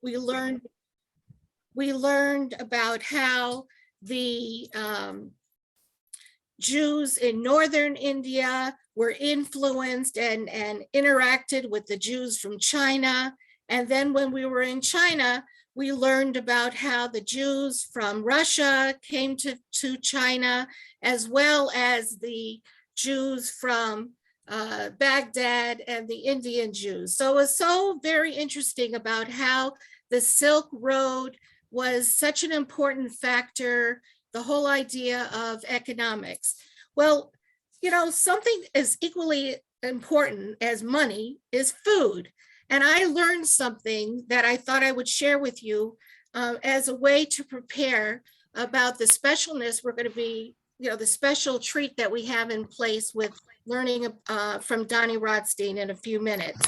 We learned about how the Jews in northern India were influenced and interacted with the Jews from China. And then when we were in China, we learned about how the Jews from Russia came to China, as well as the Jews from Baghdad and the Indian Jews. So it was so very interesting about how the Silk Road was such an important factor, the whole idea of economics. Well, you know, something as equally important as money is food. And I learned something that I thought I would share with you as a way to prepare about the specialness we're going to be, you know, the special treat that we have in place with learning from Dani Rotstein in a few minutes.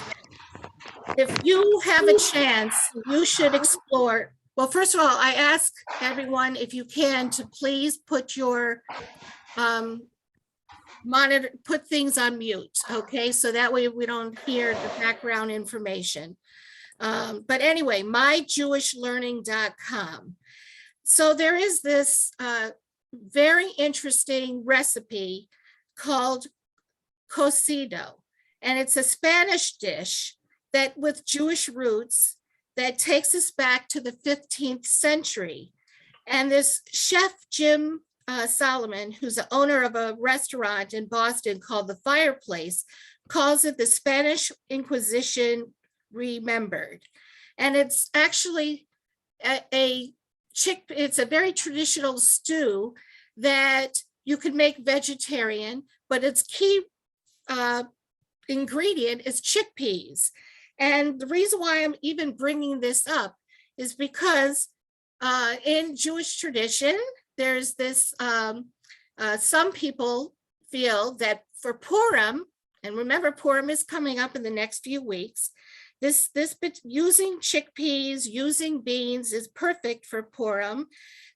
If you have a chance, you should explore. Well, first of all, I ask everyone, if you can, to please put your monitor, put things on mute, okay? So that way we don't hear the background information. But anyway, myjewishlearning.com. So there is this very interesting recipe called cocido, and it's a Spanish dish that with Jewish roots that takes us back to the 15th century. And this chef, Jim Solomon, who's the owner of a restaurant in Boston called The Fireplace, calls it the Spanish Inquisition remembered. And it's actually it's a very traditional stew that you can make vegetarian, but its key ingredient is chickpeas. And the reason why I'm even bringing this up is because in Jewish tradition, there's this, some people feel that for Purim, and remember Purim is coming up in the next few weeks, this using chickpeas, using beans is perfect for Purim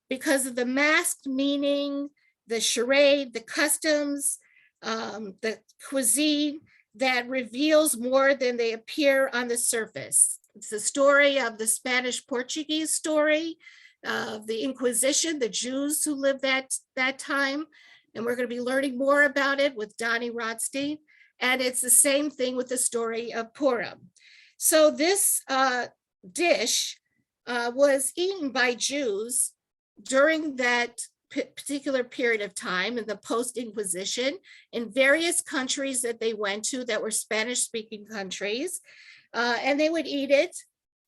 because of the masked meaning, the charade, the customs, the cuisine that reveals more than they appear on the surface. It's the story of the Spanish-Portuguese story, the Inquisition, the Jews who lived that time. And we're going to be learning more about it with Dani Rotstein. And it's the same thing with the story of Purim. So this dish was eaten by Jews during that particular period of time in the post-Inquisition in various countries that they went to that were Spanish-speaking countries, and they would eat it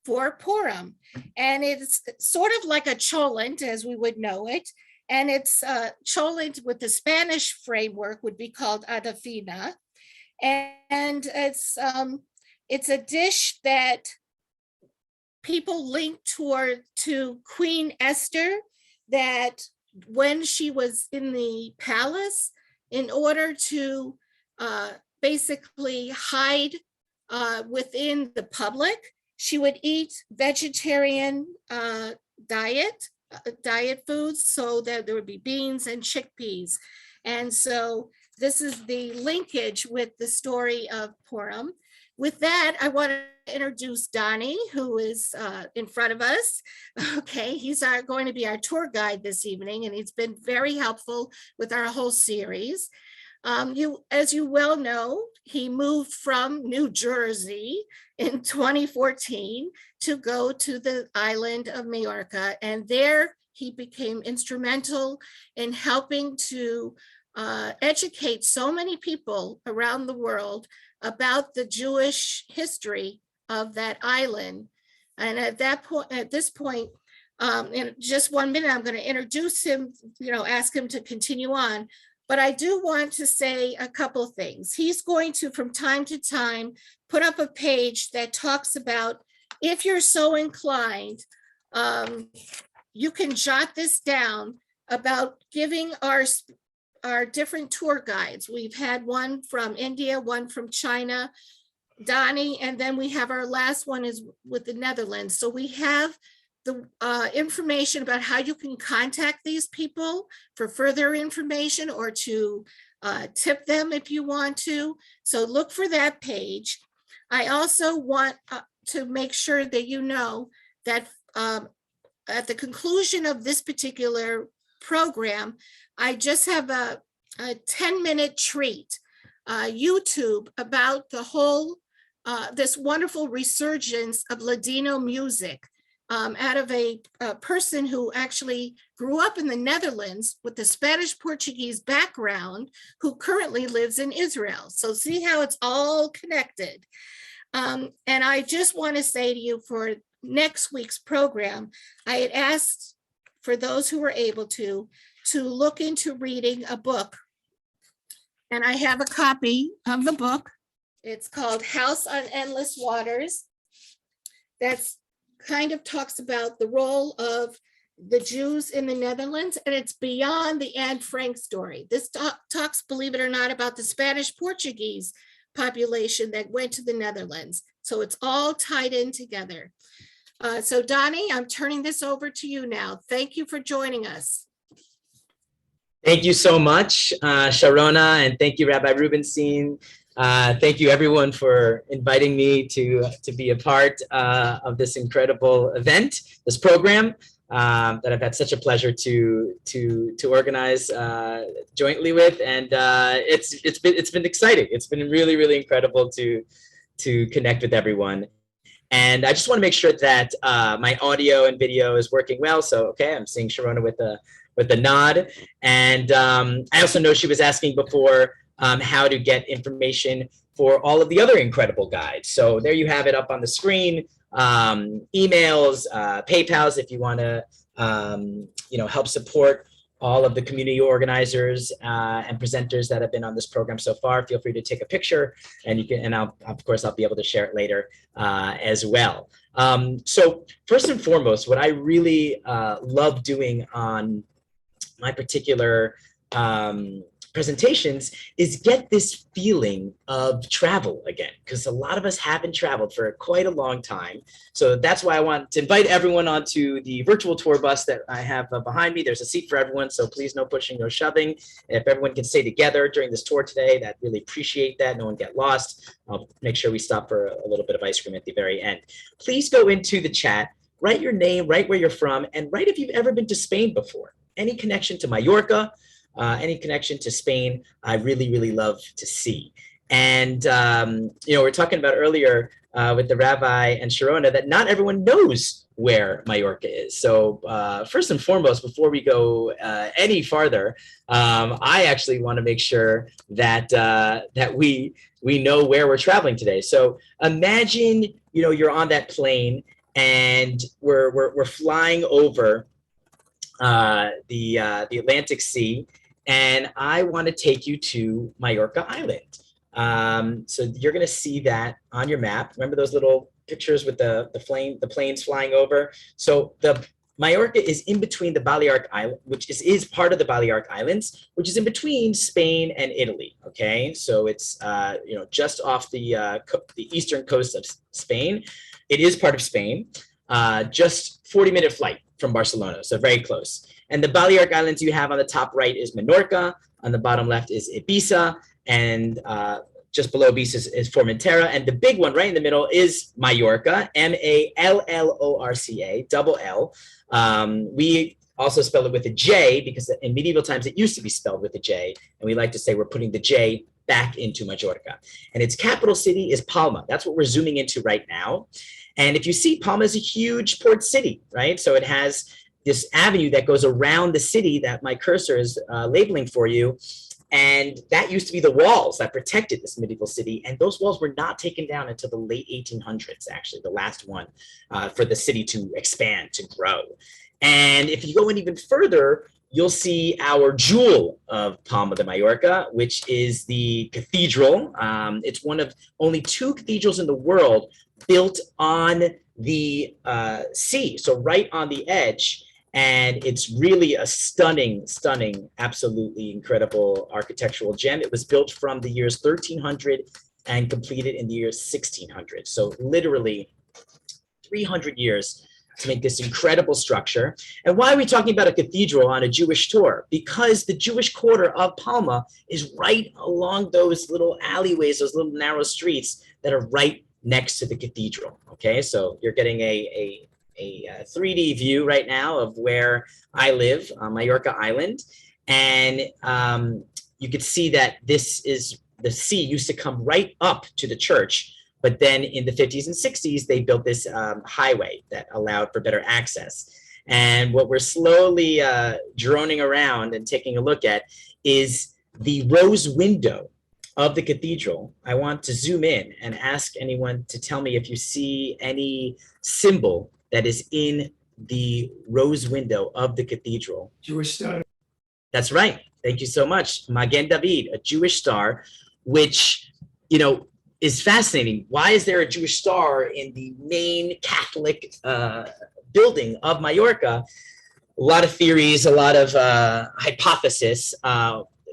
for Purim. And it's sort of like a cholent as we would know it, and it's cholent with the Spanish framework would be called adafina, and it's a dish that people link to Queen Esther, that when she was in the palace, in order to basically hide within the public, she would eat vegetarian diet foods, so that there would be beans and chickpeas. And so this is the linkage with the story of Purim. With that, I want to introduce Dani, who is in front of us. Okay, he's going to be our tour guide this evening, and he's been very helpful with our whole series. As you well know, he moved from New Jersey in 2014 to go to the island of Majorca, and there he became instrumental in helping to educate so many people around the world about the Jewish history of that island. And at this point, in just 1 minute, I'm going to introduce him, ask him to continue on. But I do want to say a couple of things. He's going to, from time to time, put up a page that talks about, if you're so inclined, you can jot this down about giving our different tour guides. We've had one from India, one from China, Dani, and then we have our last one is with the Netherlands. So we have the information about how you can contact these people for further information or to tip them if you want to. So look for that page. I also want to make sure that you know that at the conclusion of this particular program, I just have a 10-minute treat, YouTube, about the whole, this wonderful resurgence of Ladino music, out of a person who actually grew up in the Netherlands with a Spanish Portuguese background, who currently lives in Israel. So see how it's all connected. And I just want to say to you, for next week's program, I had asked for those who were able to look into reading a book. And I have a copy of the book. It's called House on Endless Waters. That's kind of talks about the role of the Jews in the Netherlands, and it's beyond the Anne Frank story. This talks, believe it or not, about the Spanish Portuguese population that went to the Netherlands. So it's all tied in together. So Dani, I'm turning this over to you now. Thank you for joining us. Thank you so much, Sharona, and thank you, Rabbi Rubenstein. Thank you, everyone, for inviting me to be a part of this incredible event, this program that I've had such a pleasure to organize jointly with, and it's been exciting. It's been really, really incredible to connect with everyone. And I just want to make sure that my audio and video is working well. So, okay, I'm seeing Sharona with a nod. And I also know she was asking before how to get information for all of the other incredible guides. So there you have it up on the screen, emails, PayPals, if you want to help support all of the community organizers and presenters that have been on this program so far. Feel free to take a picture, and you can, and of course I'll be able to share it later as well. So first and foremost, what I really love doing on my particular presentations is get this feeling of travel again, because a lot of us haven't traveled for quite a long time. So that's why I want to invite everyone onto the virtual tour bus that I have behind me. There's a seat for everyone, so please no pushing, no shoving. If everyone can stay together during this tour today, I'd really appreciate that. No one get lost. I'll make sure we stop for a little bit of ice cream at the very end. Please go into the chat, write your name, write where you're from, and write if you've ever been to Spain before. Any connection to Majorca, any connection to Spain, I really, really love to see. And, we're talking about earlier with the rabbi and Sharona that not everyone knows where Majorca is. So first and foremost, before we go any farther, I actually want to make sure that that we know where we're traveling today. So imagine, you're on that plane and we're flying over the Atlantic Sea, and I want to take you to Majorca Island. So you're going to see that on your map. Remember those little pictures with the planes flying over? So the Majorca is in between the Balearic Island, which is part of the Balearic Islands, which is in between Spain and Italy. Okay, so it's just off the eastern coast of Spain. It is part of Spain. Just 40-minute flight from Barcelona, so very close. And the Balearic Islands you have on the top right is Menorca, on the bottom left is Ibiza, and just below Ibiza is Formentera, and the big one right in the middle is Majorca, Mallorca, double L. We also spell it with a J because in medieval times it used to be spelled with a J, and we like to say we're putting the J back into Majorca. And its capital city is Palma. That's what we're zooming into right now. And if you see, Palma is a huge port city, right? So it has this avenue that goes around the city that my cursor is labeling for you. And that used to be the walls that protected this medieval city. And those walls were not taken down until the late 1800s, actually, the last one for the city to expand, to grow. And if you go in even further, you'll see our jewel of Palma de Majorca, which is the cathedral. It's one of only 2 cathedrals in the world built on the sea, so right on the edge. And it's really a stunning, absolutely incredible architectural gem. It was built from the years 1300 and completed in the year 1600. So literally 300 years to make this incredible structure. And why are we talking about a cathedral on a Jewish tour? Because the Jewish quarter of Palma is right along those little alleyways, those little narrow streets that are right next to the cathedral. Okay, so you're getting a 3D view right now of where I live on Majorca Island. And you could see that the sea used to come right up to the church. But then in the 50s and 60s, they built this highway that allowed for better access. And what we're slowly droning around and taking a look at is the rose window of the cathedral. I want to zoom in and ask anyone to tell me if you see any symbol that is in the rose window of the cathedral. Jewish star. That's right. Thank you so much. Magen David, a Jewish star, which, is fascinating. Why is there a Jewish star in the main Catholic building of Majorca? A lot of theories, a lot of hypothesis.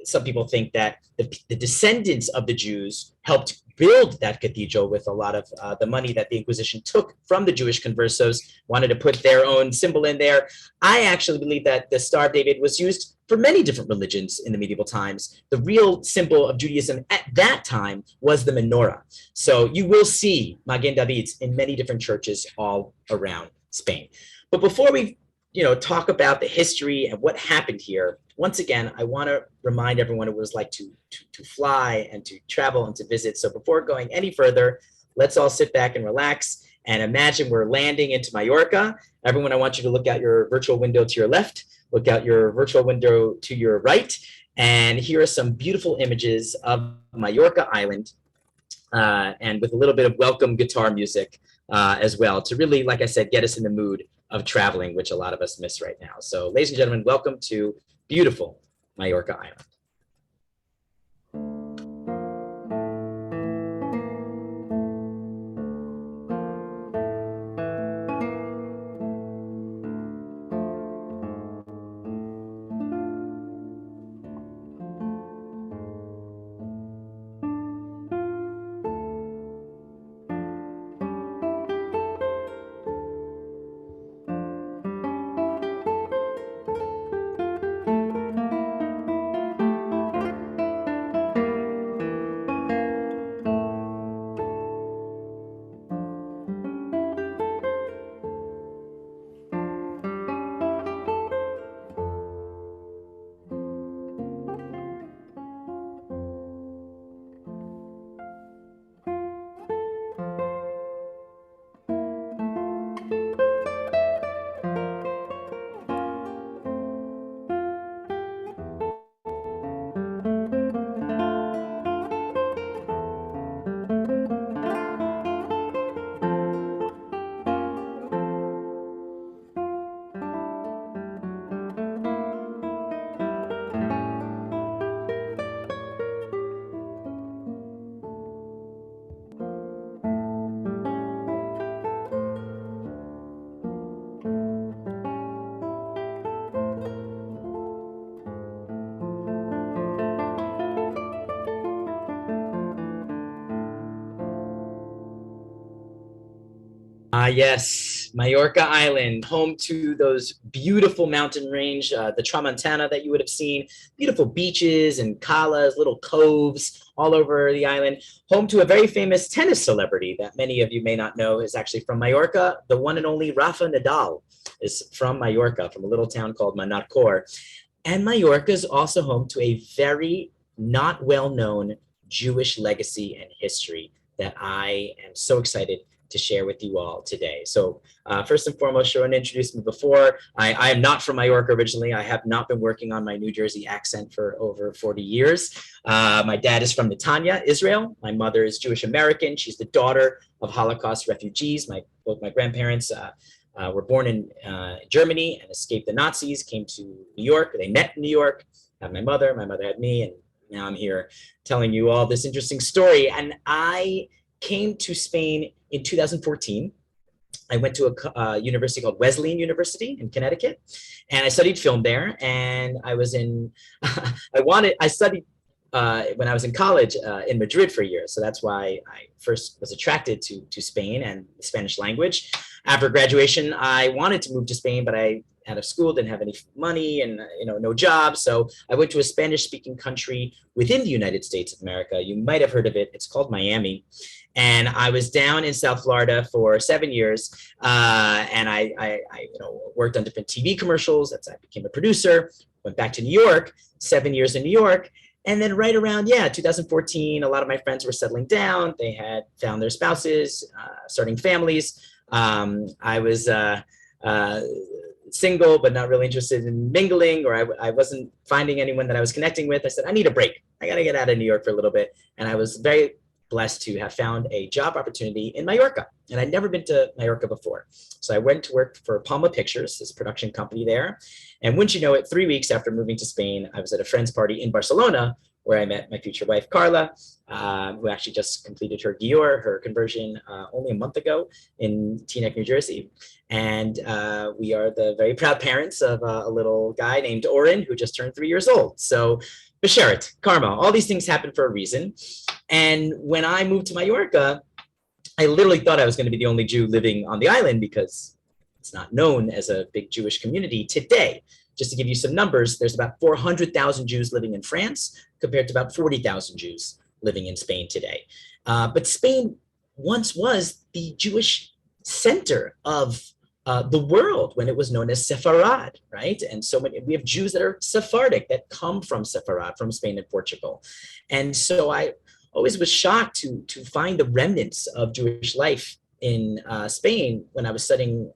Some people think that the descendants of the Jews helped build that cathedral with a lot of the money that the Inquisition took from the Jewish Conversos, wanted to put their own symbol in there. I actually believe that the Star of David was used for many different religions in the medieval times. The real symbol of Judaism at that time was the menorah. So you will see Magen Davids in many different churches all around Spain. But before we talk about the history and what happened here, once again, I want to remind everyone what it was like to fly and to travel and to visit. So before going any further, let's all sit back and relax and imagine we're landing into Majorca. Everyone, I want you to look out your virtual window to your left, look out your virtual window to your right, and here are some beautiful images of Majorca Island, and with a little bit of welcome guitar music as well to really, like I said, get us in the mood of traveling, which a lot of us miss right now. So ladies and gentlemen, welcome to beautiful Majorca Island. Yes, Majorca Island, home to those beautiful mountain range, the Tramontana that you would have seen, beautiful beaches and calas, little coves all over the island, home to a very famous tennis celebrity that many of you may not know is actually from Majorca. The one and only Rafa Nadal is from Majorca, from a little town called Manacor. And Majorca is also home to a very not well-known Jewish legacy and history that I am so excited to share with you all today. So first and foremost, Sharon introduced me before. I am not from Majorca originally. I have not been working on my New Jersey accent for over 40 years. My dad is from Netanya, Israel. My mother is Jewish American. She's the daughter of Holocaust refugees. Both my grandparents were born in Germany and escaped the Nazis, came to New York. They met in New York. I had my mother had me, and now I'm here telling you all this interesting story. And I came to Spain in 2014. I went to a university called Wesleyan University in Connecticut, and I studied film there. And I was in, I studied when I was in college in Madrid for a year. So that's why I first was attracted to Spain and the Spanish language. After graduation, I wanted to move to Spain, but I out of school, didn't have any money and, no job. So I went to a Spanish speaking country within the United States of America. You might have heard of it. It's called Miami. And I was down in South Florida for 7 years. And I worked on different TV commercials. I became a producer, went back to New York, 7 years in New York. And then right around, 2014, a lot of my friends were settling down. They had found their spouses, starting families. I was single, but not really interested in mingling, or I wasn't finding anyone that I was connecting with. I said, I need a break. I got to get out of New York for a little bit. And I was very blessed to have found a job opportunity in Majorca. And I'd never been to Majorca before. So I went to work for Palma Pictures, this production company there. And wouldn't you know it, 3 weeks after moving to Spain, I was at a friend's party in Barcelona, where I met my future wife, Carla, who actually just completed her Gior, her conversion, only a month ago in Teaneck, New Jersey. And we are the very proud parents of a little guy named Oren, who just turned 3 years old. So Besheret, karma, all these things happen for a reason. And when I moved to Majorca, I literally thought I was going to be the only Jew living on the island, because it's not known as a big Jewish community today. Just to give you some numbers, there's about 400,000 Jews living in France compared to about 40,000 Jews living in Spain today. But Spain once was the Jewish center of the world when it was known as Sepharad, right? And so we have Jews that are Sephardic, that come from Sepharad, from Spain and Portugal. And so I always was shocked to find the remnants of Jewish life in Spain when I was studying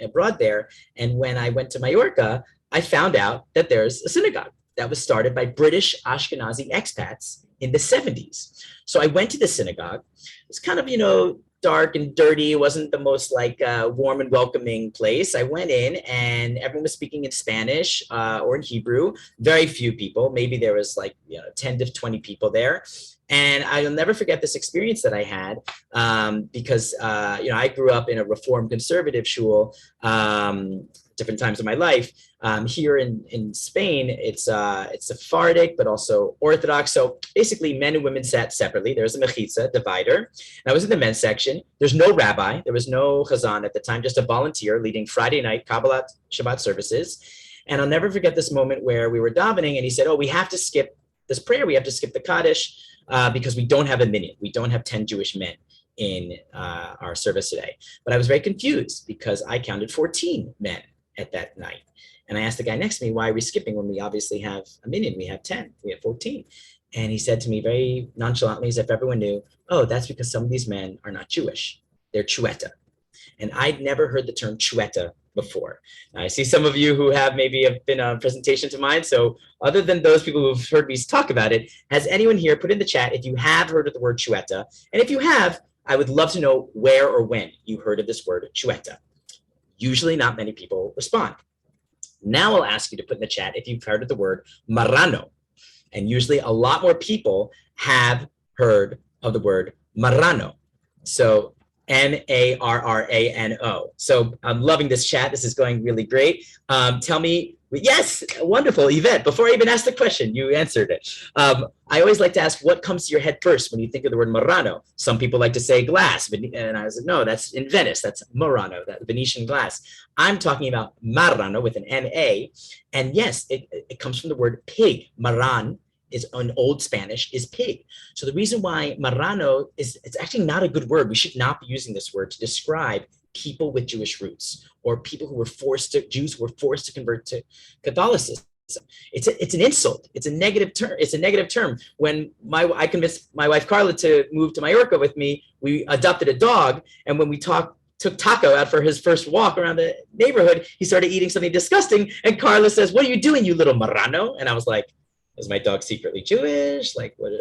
abroad there. And when I went to Majorca, I found out that there's a synagogue that was started by British Ashkenazi expats in the 70s. So I went to the synagogue. It's kind of, dark and dirty. It wasn't the most warm and welcoming place. I went in and everyone was speaking in Spanish or in Hebrew. Very few people. Maybe there was 10 to 20 people there. And I'll never forget this experience that I had because, I grew up in a Reform conservative shul, different times of my life. Here in Spain, it's Sephardic, but also Orthodox. So basically, men and women sat separately. There's a mechitza, divider. And I was in the men's section. There's no rabbi. There was no chazan at the time, just a volunteer leading Friday night Kabbalah Shabbat services. And I'll never forget this moment where we were davening, and he said, we have to skip this prayer. We have to skip the Kaddish because we don't have a minute. We don't have 10 Jewish men in our service today. But I was very confused because I counted 14 men at that night. And I asked the guy next to me, why are we skipping when we obviously have a minyan? We have 10, we have 14. And he said to me very nonchalantly, as if everyone knew, that's because some of these men are not Jewish. They're Chueta. And I'd never heard the term Chueta before. Now, I see some of you who have been on presentations of mine. So other than those people who've heard me talk about it, has anyone here put in the chat if you have heard of the word Chueta? And if you have, I would love to know where or when you heard of this word Chueta. Usually not many people respond. Now I'll ask you to put in the chat if you've heard of the word marrano. And usually a lot more people have heard of the word marrano. So Marrano. So I'm loving this chat. This is going really great. Tell me, yes, wonderful, Yvette. Before I even ask the question, you answered it. I always like to ask what comes to your head first when you think of the word Marrano. Some people like to say glass, and I was like, no, that's in Venice. That's Murano, that Venetian glass. I'm talking about Marrano with an N-A. And yes, it comes from the word pig. Marran is in Old Spanish is pig. So the reason why Marrano it's actually not a good word. We should not be using this word to describe people with Jewish roots or people who were Jews who were forced to convert to Catholicism. It's an insult. It's a negative term. It's a negative term. When I convinced my wife Carla to move to Majorca with me, we adopted a dog, and when we took Taco out for his first walk around the neighborhood, he started eating something disgusting, and Carla says, "What are you doing, you little marrano?" And I was like, "Is my dog secretly Jewish? Like, what?"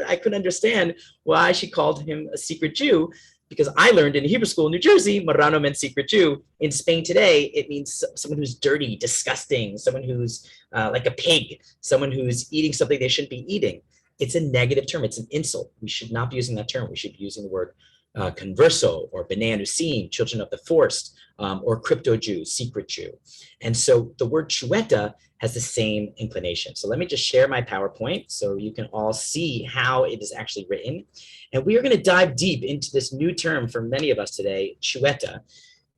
I couldn't understand why she called him a secret Jew, because I learned in Hebrew school in New Jersey, marrano meant secret Jew. In Spain today, it means someone who's dirty, disgusting, someone who's like a pig, someone who's eating something they shouldn't be eating. It's a negative term. It's an insult. We should not be using that term. We should be using the word converso or b'nai anusim, children of the forced, or crypto-Jew, secret Jew. And so the word chueta has the same inclination. So let me just share my PowerPoint so you can all see how it is actually written. And we are going to dive deep into this new term for many of us today, chueta.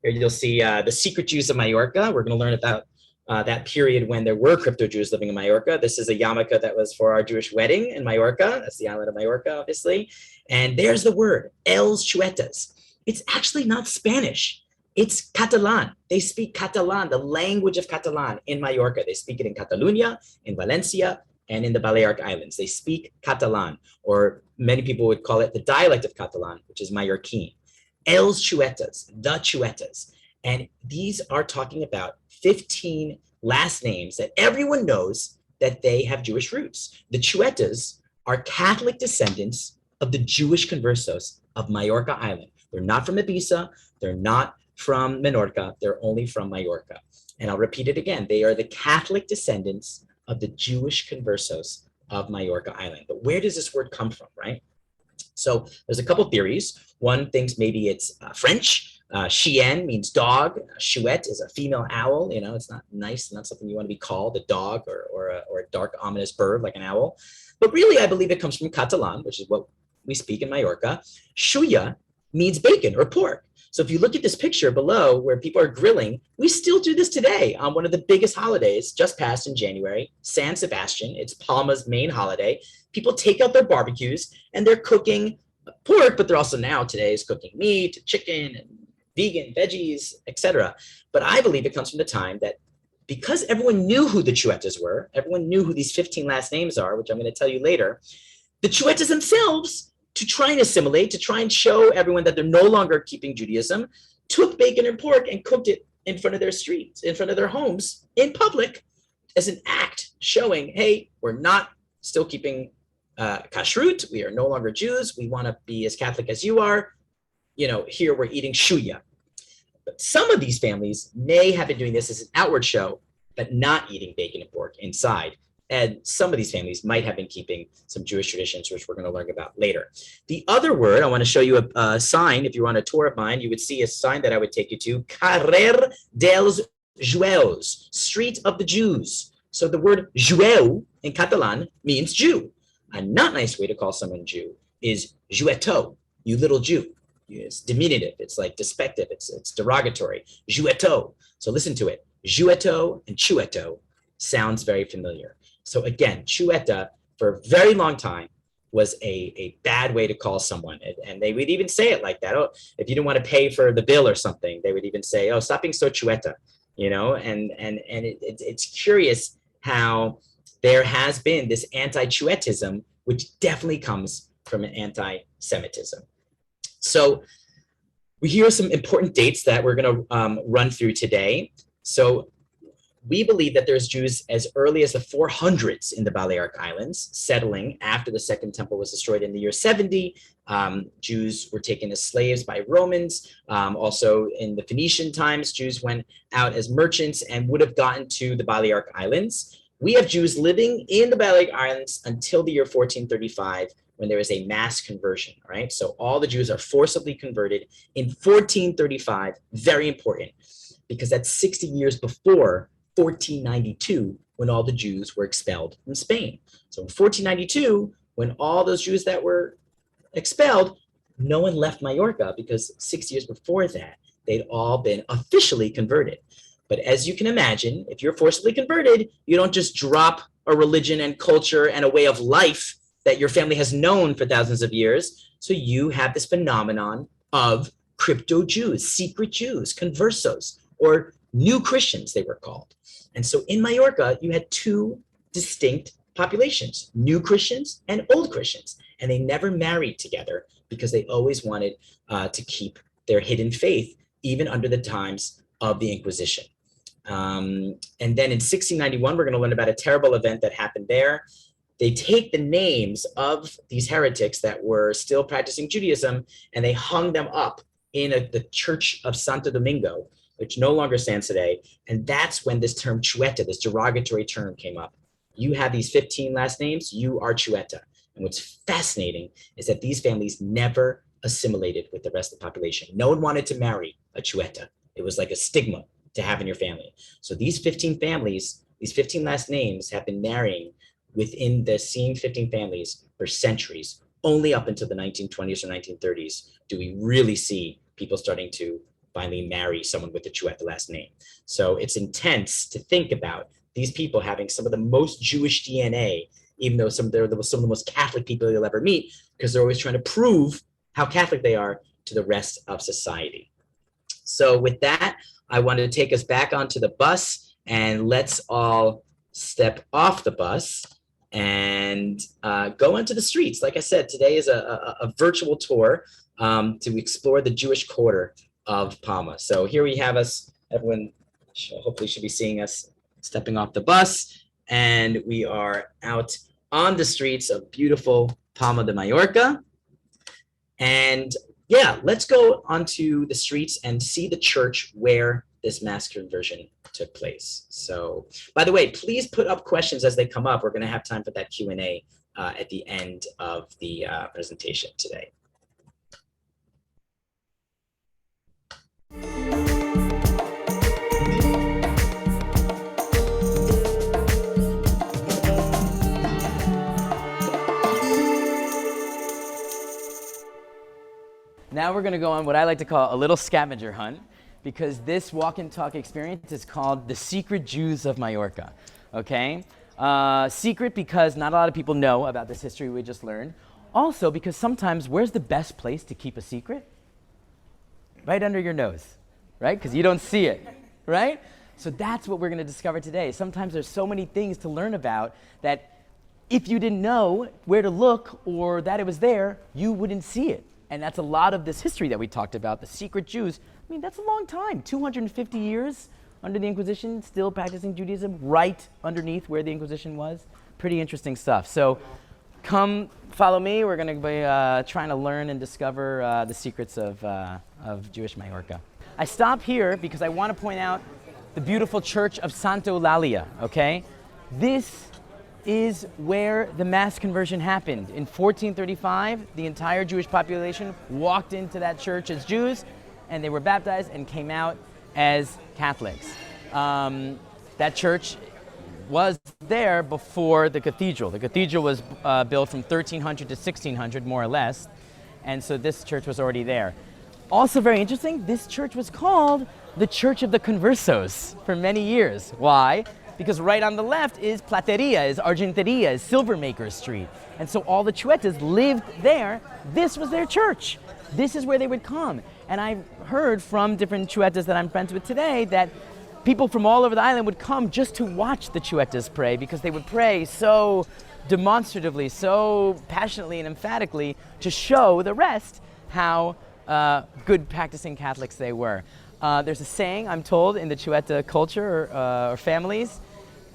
Here you'll see the secret Jews of Majorca. We're going to learn about that period when there were crypto Jews living in Majorca. This is a yarmulke that was for our Jewish wedding in Majorca. That's the island of Majorca, obviously. And there's the word, els Chuetas. It's actually not Spanish. It's Catalan. They speak Catalan, the language of Catalan in Majorca. They speak it in Catalonia, in Valencia, and in the Balearic Islands. They speak Catalan, or many people would call it the dialect of Catalan, which is Mallorquin. Els Chuetas, the Chuetas. And these are talking about 15 last names that everyone knows that they have Jewish roots. The Chuetas are Catholic descendants of the Jewish Conversos of Majorca Island. They're not from Ibiza. They're not from Menorca. They're only from Majorca. And I'll repeat it again. They are the Catholic descendants of the Jewish Conversos of Majorca Island. But where does this word come from, right? So there's a couple theories. One thinks maybe it's French. Chien means dog. Chouette is a female owl. You know, it's not nice, not something you want to be called, a dog or a dark, ominous bird like an owl. But really, I believe it comes from Catalan, which is what we speak in Majorca. Xuya means bacon or pork. So if you look at this picture below where people are grilling, we still do this today on one of the biggest holidays just passed in January, San Sebastian. It's Palma's main holiday. People take out their barbecues and they're cooking pork, but they're also now today is cooking meat, chicken, and vegan, veggies, etc. But I believe it comes from the time that because everyone knew who the Chuetas were, everyone knew who these 15 last names are, which I'm going to tell you later, the Chuetas themselves, to try and assimilate, to try and show everyone that they're no longer keeping Judaism, took bacon and pork and cooked it in front of their streets, in front of their homes, in public, as an act showing, hey, we're not still keeping kashrut, we are no longer Jews, we want to be as Catholic as you are, you know, here we're eating shuya. But some of these families may have been doing this as an outward show, but not eating bacon and pork inside. And some of these families might have been keeping some Jewish traditions, which we're going to learn about later. The other word, I want to show you a sign. If you were on a tour of mine, you would see a sign that I would take you to, Carrer dels Jueus, Street of the Jews. So the word Jueu in Catalan means Jew. A not nice way to call someone Jew is Jueto, you little Jew. It's diminutive, it's like despective, it's derogatory. Jueto. So listen to it. Jueto and Chueto sounds very familiar. So again, Chueta for a very long time was a bad way to call someone. And they would even say it like that. Oh, if you didn't want to pay for the bill or something, they would even say, oh, stop being so Chueta, you know? And it's curious how there has been this anti-Chuetism, which definitely comes from an anti-Semitism. So here are some important dates that we're going to run through today. So we believe that there's Jews as early as the 400s in the Balearic Islands, settling after the Second Temple was destroyed in the year 70. Jews were taken as slaves by Romans. Also in the Phoenician times, Jews went out as merchants and would have gotten to the Balearic Islands. We have Jews living in the Balearic Islands until the year 1435, when there was a mass conversion, right? So all the Jews are forcibly converted in 1435, very important, because that's 60 years before 1492, when all the Jews were expelled from Spain. So in 1492, when all those Jews that were expelled, no one left Majorca, because 6 years before that, they'd all been officially converted. But as you can imagine, if you're forcibly converted, you don't just drop a religion and culture and a way of life that your family has known for thousands of years. So you have this phenomenon of crypto-Jews, secret Jews, Conversos, or new Christians, they were called. And so in Majorca, you had two distinct populations, new Christians and old Christians. And they never married together because they always wanted to keep their hidden faith, even under the times of the Inquisition. And then in 1691, we're going to learn about a terrible event that happened there. They take the names of these heretics that were still practicing Judaism, and they hung them up in the Church of Santo Domingo, which no longer stands today. And that's when this term Chueta, this derogatory term, came up. You have these 15 last names, you are Chueta. And what's fascinating is that these families never assimilated with the rest of the population. No one wanted to marry a Chueta. It was like a stigma to have in your family. So these 15 families, these 15 last names have been marrying within the same 15 families for centuries. Only up until the 1920s or 1930s do we really see people starting to finally marry someone with the Chueta last name. So it's intense to think about these people having some of the most Jewish DNA, even though they're some of the most Catholic people you'll ever meet, because they're always trying to prove how Catholic they are to the rest of society. So with that, I wanted to take us back onto the bus, and let's all step off the bus and go into the streets. Like I said, today is a virtual tour to explore the Jewish quarter of Palma. So here we have us, everyone hopefully should be seeing us stepping off the bus, and we are out on the streets of beautiful Palma de Mallorca. And yeah, let's go onto the streets and see the church where this mass conversion took place. So, by the way, please put up questions as they come up. We're going to have time for that Q&A at the end of the presentation today. Now we're going to go on what I like to call a little scavenger hunt, because this walk and talk experience is called the Secret Jews of Majorca, okay? Secret because not a lot of people know about this history we just learned. Also because sometimes where's the best place to keep a secret? Right under your nose, right? Because you don't see it, right? So that's what we're going to discover today. Sometimes there's so many things to learn about that if you didn't know where to look or that it was there, you wouldn't see it. And that's a lot of this history that we talked about, the secret Jews. I mean, that's a long time, 250 years under the Inquisition, still practicing Judaism right underneath where the Inquisition was. Pretty interesting stuff. So come follow me. We're going to be trying to learn and discover the secrets of Jewish Majorca. I stop here because I want to point out the beautiful church of Santa Eulalia, okay? This is where the mass conversion happened. In 1435, the entire Jewish population walked into that church as Jews, and they were baptized and came out as Catholics. That church was there before the cathedral. The cathedral was built from 1300 to 1600, more or less, and so this church was already there. Also very interesting, this church was called the Church of the Conversos for many years. Why? Because right on the left is Plateria, is Argenteria, is Silvermaker Street. And so all the Chuetas lived there. This was their church. This is where they would come. And I've heard from different Chuetas that I'm friends with today that people from all over the island would come just to watch the Chuetas pray, because they would pray so demonstratively, so passionately and emphatically to show the rest how good practicing Catholics they were. There's a saying, I'm told, in the Chueta culture or families,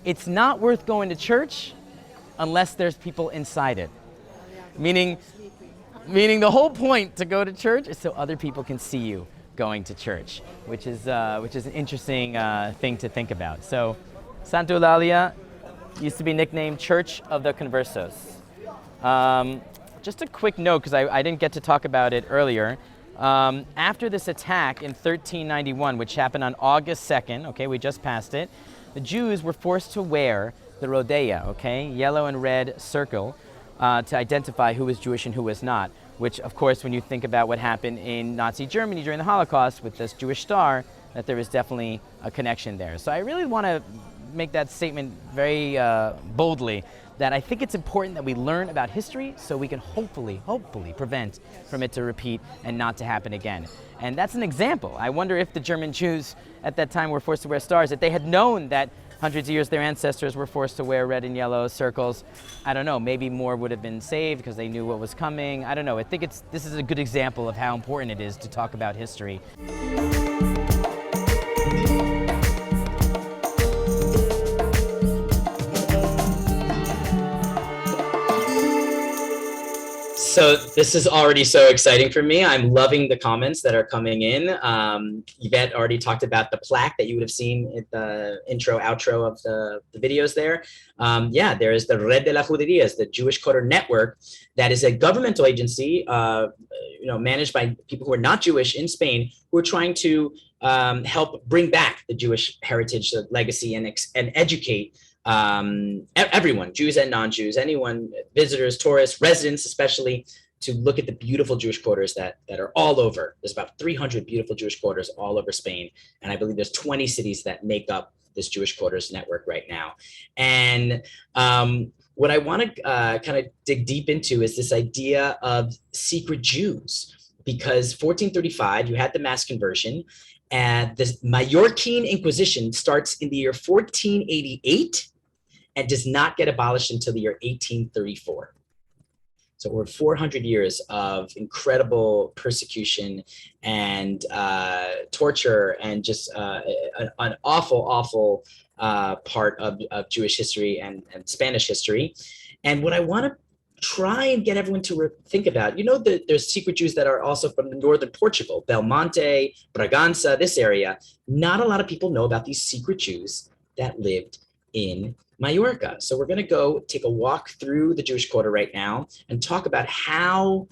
it's not worth going to church unless there's people inside it. Meaning the whole point to go to church is so other people can see you going to church, which is an interesting thing to think about. So Santa Eulalia used to be nicknamed Church of the Conversos. Just a quick note, because I didn't get to talk about it earlier. After this attack in 1391, which happened on August 2nd, okay, we just passed it, the Jews were forced to wear the rodea, okay, yellow and red circle, to identify who was Jewish and who was not, which, of course, when you think about what happened in Nazi Germany during the Holocaust with this Jewish star, that there is definitely a connection there. So I really want to make that statement very boldly, that I think it's important that we learn about history so we can hopefully prevent from it to repeat and not to happen again. And that's an example. I wonder if the German Jews at that time were forced to wear stars, if they had known that hundreds of years their ancestors were forced to wear red and yellow circles, I don't know, maybe more would have been saved because they knew what was coming. I don't know. I think this is a good example of how important it is to talk about history. So this is already so exciting for me. I'm loving the comments that are coming in. Yvette already talked about the plaque that you would have seen at the intro, outro of the videos there. Yeah, there is the Red de las Juderías, the Jewish Quarter Network, that is a governmental agency, managed by people who are not Jewish in Spain, who are trying to help bring back the Jewish heritage, the legacy, and educate everyone, Jews and non-Jews, anyone, visitors, tourists, residents especially, to look at the beautiful Jewish quarters that are all over. There's about 300 beautiful Jewish quarters all over Spain. And I believe there's 20 cities that make up this Jewish quarters network right now. And what I want to kind of dig deep into is this idea of secret Jews, because 1435, you had the mass conversion, and the Majorcan Inquisition starts in the year 1488 and does not get abolished until the year 1834. So we're 400 years of incredible persecution and torture and just an awful part of Jewish history and Spanish history. And what I want to try and get everyone to think about, there's secret Jews that are also from northern Portugal, Belmonte, Bragança, this area. Not a lot of people know about these secret Jews that lived in Majorca. So we're going to go take a walk through the Jewish quarter right now and talk about how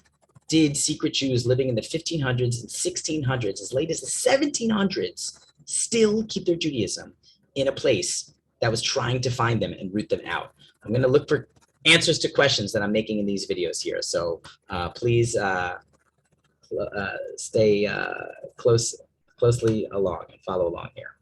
did secret Jews living in the 1500s and 1600s, as late as the 1700s, still keep their Judaism in a place that was trying to find them and root them out. I'm going to look for answers to questions that I'm making in these videos here. So please stay closely along and follow along here.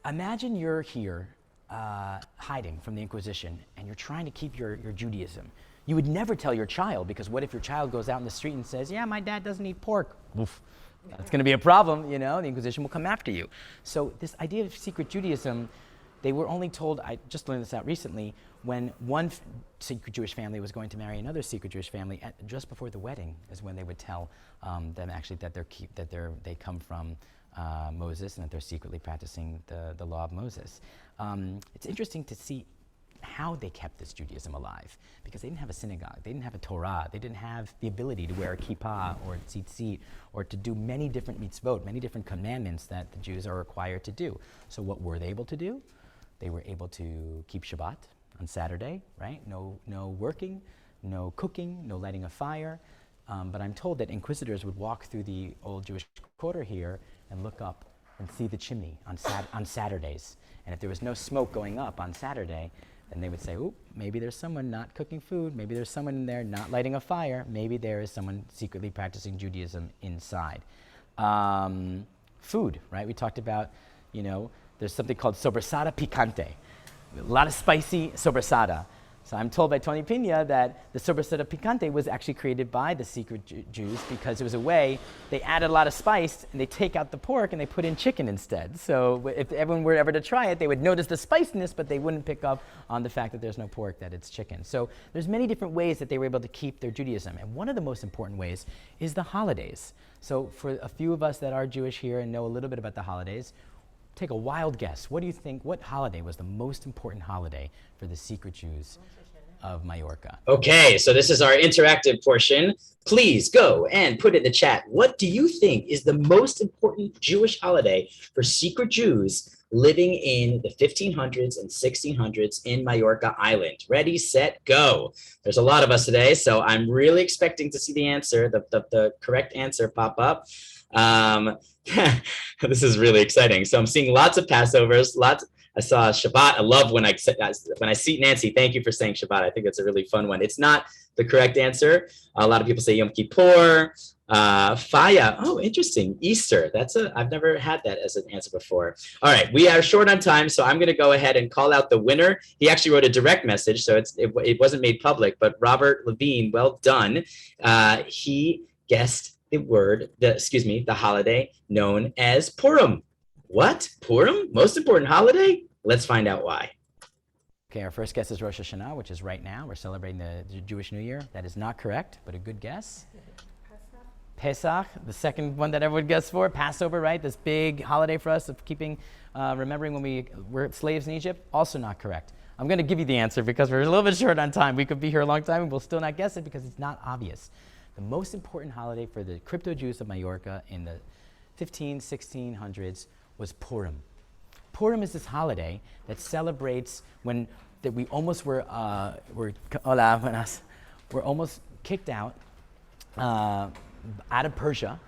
Imagine you're here hiding from the Inquisition and you're trying to keep your Judaism. You would never tell your child, because what if your child goes out in the street and says, yeah, my dad doesn't eat pork? Oof. That's going to be a problem, the Inquisition will come after you. So this idea of secret Judaism, they were only told, I just learned this out recently, when one secret Jewish family was going to marry another secret Jewish family, just before the wedding is when they would tell them actually that they come from Moses and that they're secretly practicing the law of Moses. It's interesting to see how they kept this Judaism alive, because they didn't have a synagogue, they didn't have a Torah, they didn't have the ability to wear a kippah or tzitzit or to do many different mitzvot, many different commandments that the Jews are required to do. So what were they able to do? They were able to keep Shabbat on Saturday, right? No working, no cooking, no lighting a fire. But I'm told that inquisitors would walk through the old Jewish quarter here and look up and see the chimney on Saturdays. And if there was no smoke going up on Saturday, then they would say, oop, maybe there's someone not cooking food, maybe there's someone in there not lighting a fire, maybe there is someone secretly practicing Judaism inside. Food, right? We talked about, there's something called sobrasada picante, a lot of spicy sobrasada. So I'm told by Tony Pina that the sobrasada picante was actually created by the secret Jews, because it was a way they added a lot of spice and they take out the pork and they put in chicken instead. So if everyone were ever to try it, they would notice the spiciness, but they wouldn't pick up on the fact that there's no pork, that it's chicken. So there's many different ways that they were able to keep their Judaism. And one of the most important ways is the holidays. So for a few of us that are Jewish here and know a little bit about the holidays, take a wild guess. What do you think, what holiday was the most important holiday for the secret Jews of Majorca? Okay, so this is our interactive portion. Please go and put in the chat, what do you think is the most important Jewish holiday for secret Jews living in the 1500s and 1600s in Majorca Island? Ready, set, go. There's a lot of us today, so I'm really expecting to see the answer, the correct answer pop up. This is really exciting. So I'm seeing lots of Passovers, I saw Shabbat. I love when I see Nancy. Thank you for saying Shabbat. I think it's a really fun one. It's not the correct answer. A lot of people say Yom Kippur, Faya. Oh, interesting. Easter. I've never had that as an answer before. All right, we are short on time, so I'm going to go ahead and call out the winner. He actually wrote a direct message, so it wasn't made public. But Robert Levine, well done. He guessed the holiday known as Purim. What? Purim? Most important holiday? Let's find out why. Okay, our first guess is Rosh Hashanah, which is right now. We're celebrating the Jewish New Year. That is not correct, but a good guess. Pesach, the second one that everyone guessed for. Passover, right? This big holiday for us of keeping, remembering when we were slaves in Egypt. Also not correct. I'm going to give you the answer because we're a little bit short on time. We could be here a long time and we'll still not guess it because it's not obvious. The most important holiday for the crypto-Jews of Majorca in the 1600s was Purim. Purim is this holiday that celebrates that we almost were almost kicked out of Persia,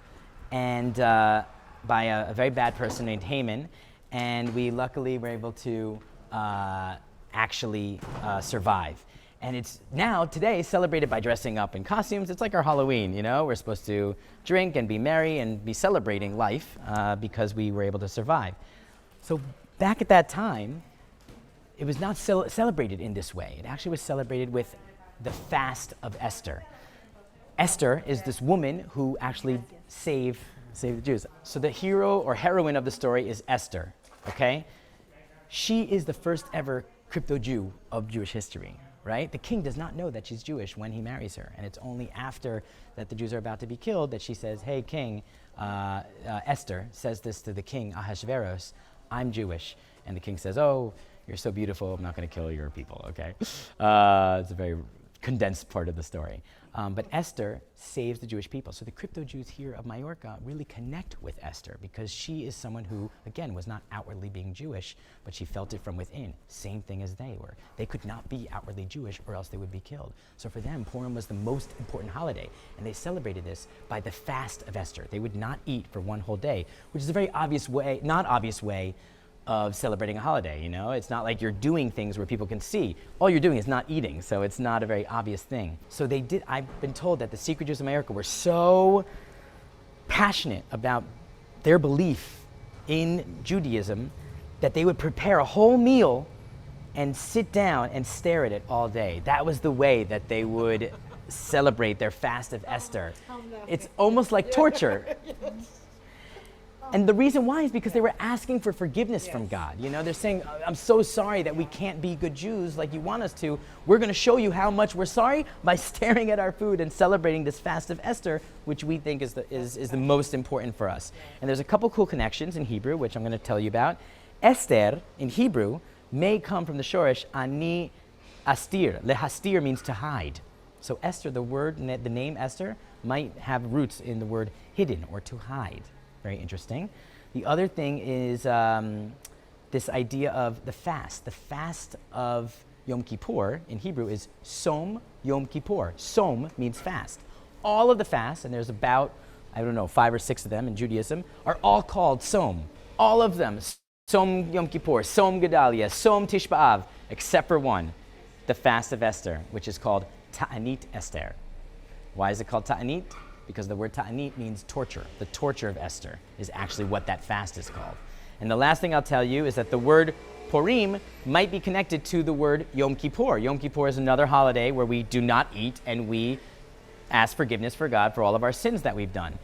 and by a very bad person named Haman, and we luckily were able to actually survive. And it's now, today, celebrated by dressing up in costumes. It's like our Halloween, you know? We're supposed to drink and be merry and be celebrating life because we were able to survive. So back at that time, it was not celebrated in this way. It actually was celebrated with the fast of Esther. Esther is this woman who actually saved the Jews. So the hero or heroine of the story is Esther, okay? She is the first ever crypto-Jew of Jewish history. Right? The king does not know that she's Jewish when he marries her. And it's only after that the Jews are about to be killed that she says, hey, king, Esther says this to the king, Ahasuerus, I'm Jewish. And the king says, oh, you're so beautiful, I'm not going to kill your people, okay? It's a very condensed part of the story. But Esther saves the Jewish people. So the crypto-Jews here of Majorca really connect with Esther because she is someone who, again, was not outwardly being Jewish, but she felt it from within. Same thing as they were. They could not be outwardly Jewish or else they would be killed. So for them, Purim was the most important holiday. And they celebrated this by the fast of Esther. They would not eat for one whole day, which is a very obvious way, not obvious way of celebrating a holiday, you know? It's not like you're doing things where people can see. All you're doing is not eating, so it's not a very obvious thing. So they did, I've been told that the secret Jews of Majorca were so passionate about their belief in Judaism that they would prepare a whole meal and sit down and stare at it all day. That was the way that they would celebrate their fast of Esther. It's almost like torture. And the reason why is because they were asking for forgiveness from God. You know, they're saying, I'm so sorry that we can't be good Jews like you want us to. We're going to show you how much we're sorry by staring at our food and celebrating this fast of Esther, which we think is the most important for us. And there's a couple cool connections in Hebrew, which I'm going to tell you about. Esther, in Hebrew, may come from the Shorish, ani astir. Lehastir means to hide. So Esther, the name Esther, might have roots in the word hidden or to hide. Very interesting. The other thing is this idea of the fast. The fast of Yom Kippur in Hebrew is Som Yom Kippur. Som means fast. All of the fasts, and there's about, 5 or 6 of them in Judaism, are all called Som. All of them. Som Yom Kippur, Som Gedalia, Som Tish B'Av, except for one, the fast of Esther, which is called Ta'anit Esther. Why is it called Ta'anit? Because the word ta'anit means torture. The torture of Esther is actually what that fast is called. And the last thing I'll tell you is that the word Purim might be connected to the word Yom Kippur. Yom Kippur is another holiday where we do not eat and we ask forgiveness for God for all of our sins that we've done.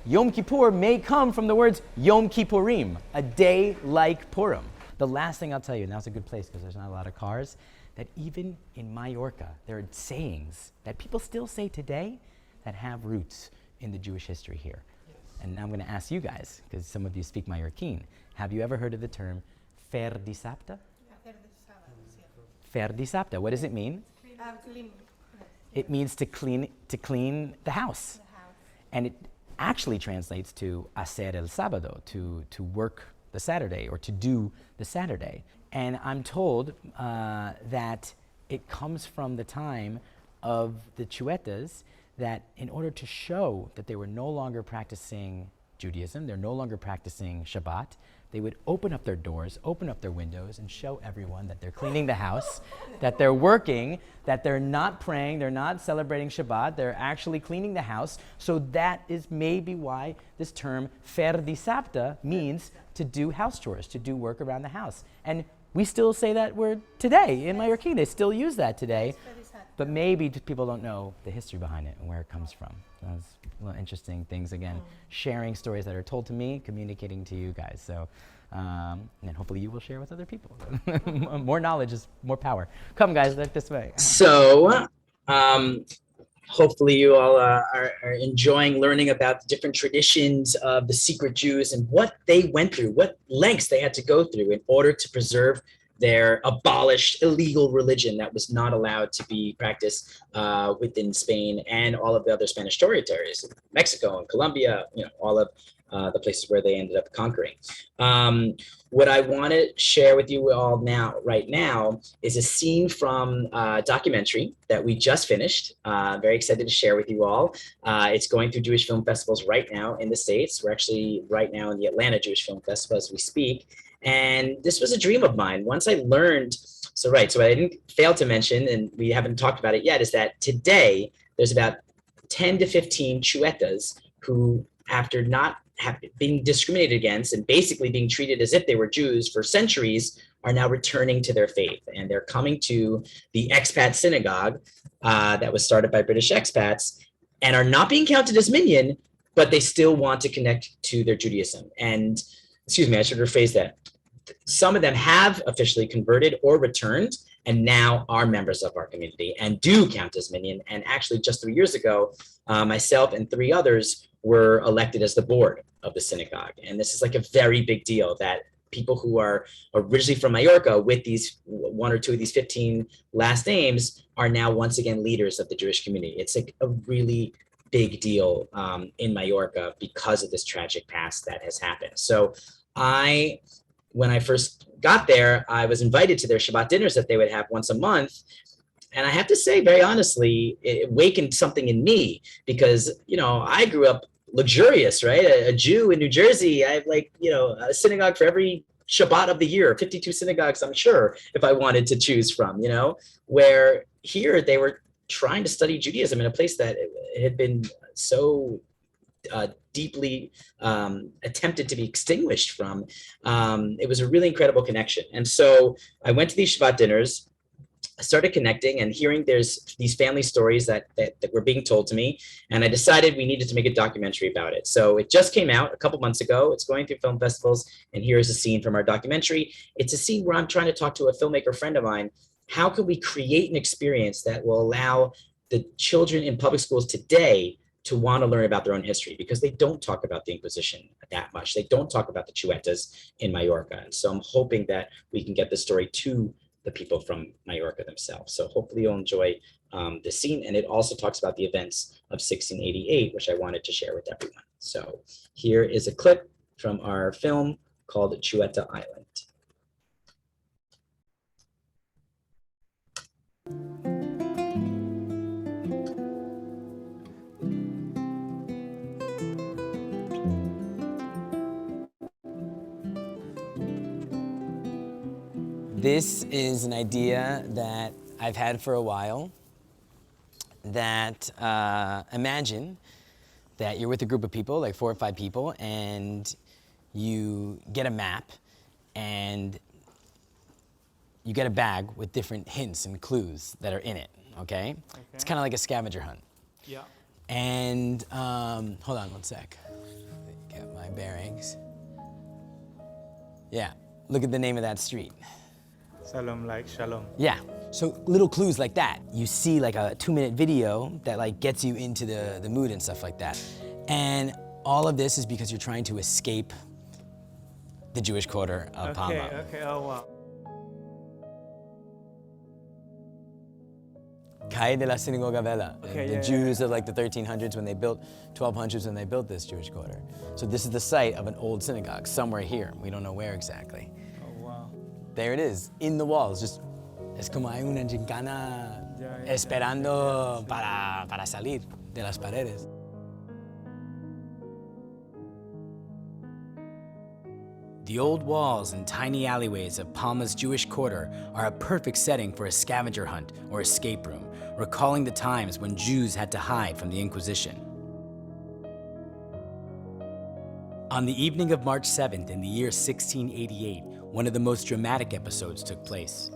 Yom Kippur may come from the words Yom Kippurim, a day like Purim. The last thing I'll tell you, and that's a good place because there's not a lot of cars, that even in Majorca, there are sayings that people still say today that have roots in the Jewish history here. Yes. And I'm going to ask you guys, because some of you speak Mallorquin, have you ever heard of the term fer di sapta? Fer di sapta, what does it mean? It means to clean the house. And it actually translates to hacer el sábado, to work the Saturday or to do the Saturday. And I'm told that it comes from the time of the Chuetas, that in order to show that they were no longer practicing Judaism, they're no longer practicing Shabbat, they would open up their doors, open up their windows, and show everyone that they're cleaning the house, that they're working, that they're not praying, they're not celebrating Shabbat, they're actually cleaning the house. So that is maybe why this term fer di sapta means to do house chores, to do work around the house. And we still say that word today in Mallorquin. They still use that today. But maybe people don't know the history behind it and where it comes from. So that's little interesting things, again, sharing stories that are told to me, communicating to you guys. So, and hopefully you will share with other people. More knowledge is more power. Come guys, look this way. So, hopefully you all are enjoying learning about the different traditions of the secret Jews and what they went through, what lengths they had to go through in order to preserve their abolished illegal religion that was not allowed to be practiced within Spain and all of the other Spanish territories, Mexico and Colombia, all of the places where they ended up conquering. What I want to share with you all right now, is a scene from a documentary that we just finished. Very excited to share with you all. It's going through Jewish film festivals right now in the States. We're actually right now in the Atlanta Jewish Film Festival as we speak. And this was a dream of mine. Once I learned So right, so what I didn't fail to mention, and we haven't talked about it yet, is that today there's about 10 to 15 Chuetas who, after not being discriminated against and basically being treated as if they were Jews for centuries, are now returning to their faith. And they're coming to the expat synagogue that was started by British expats and are not being counted as minyan, but they still want to connect to their Judaism. And excuse me, I should rephrase that. Some of them have officially converted or returned and now are members of our community and do count as minyan. And actually just 3 years ago, myself and 3 others were elected as the board of the synagogue. And this is like a very big deal that people who are originally from Majorca with these 1 or 2 of these 15 last names are now once again leaders of the Jewish community. It's like a really big deal in Majorca because of this tragic past that has happened. So when I first got there, I was invited to their Shabbat dinners that they would have once a month. And I have to say, very honestly, it awakened something in me because, I grew up luxurious, right? A Jew in New Jersey, I have a synagogue for every Shabbat of the year, 52 synagogues, I'm sure, if I wanted to choose from, where here they were trying to study Judaism in a place that had been so deeply attempted to be extinguished from. It was a really incredible connection. And so I went to these Shabbat dinners. I started connecting and hearing there's these family stories that were being told to me. And I decided we needed to make a documentary about it. So it just came out a couple months ago. It's going through film festivals. And here's a scene from our documentary. It's a scene where I'm trying to talk to a filmmaker friend of mine. How can we create an experience that will allow the children in public schools today to want to learn about their own history, because they don't talk about the Inquisition that much. They don't talk about the Chuetas in Majorca. And so I'm hoping that we can get the story to the people from Majorca themselves. So hopefully you'll enjoy the scene. And it also talks about the events of 1688, which I wanted to share with everyone. So here is a clip from our film called Chueta Island. This is an idea that I've had for a while, that imagine that you're with a group of people, like 4 or 5 people, and you get a map and you get a bag with different hints and clues that are in it, okay? It's kind of like a scavenger hunt. Yeah. And hold on one sec. Get my bearings. Yeah, look at the name of that street. Shalom, like shalom. Yeah, so little clues like that. You see like a 2-minute video that like gets you into the mood and stuff like that. And all of this is because you're trying to escape the Jewish quarter of Palma. Okay, oh wow. Calle de la Sinagoga Vela. Okay, the Jews of like the 1300s when they built, 1200s when they built this Jewish quarter. So this is the site of an old synagogue somewhere here. We don't know where exactly. Oh wow. There it is, in the walls. Just, es como hay una gincana esperando para salir de las paredes. The old walls and tiny alleyways of Palma's Jewish quarter are a perfect setting for a scavenger hunt or escape room, recalling the times when Jews had to hide from the Inquisition. On the evening of March 7th in the year 1688, one of the most dramatic episodes took place.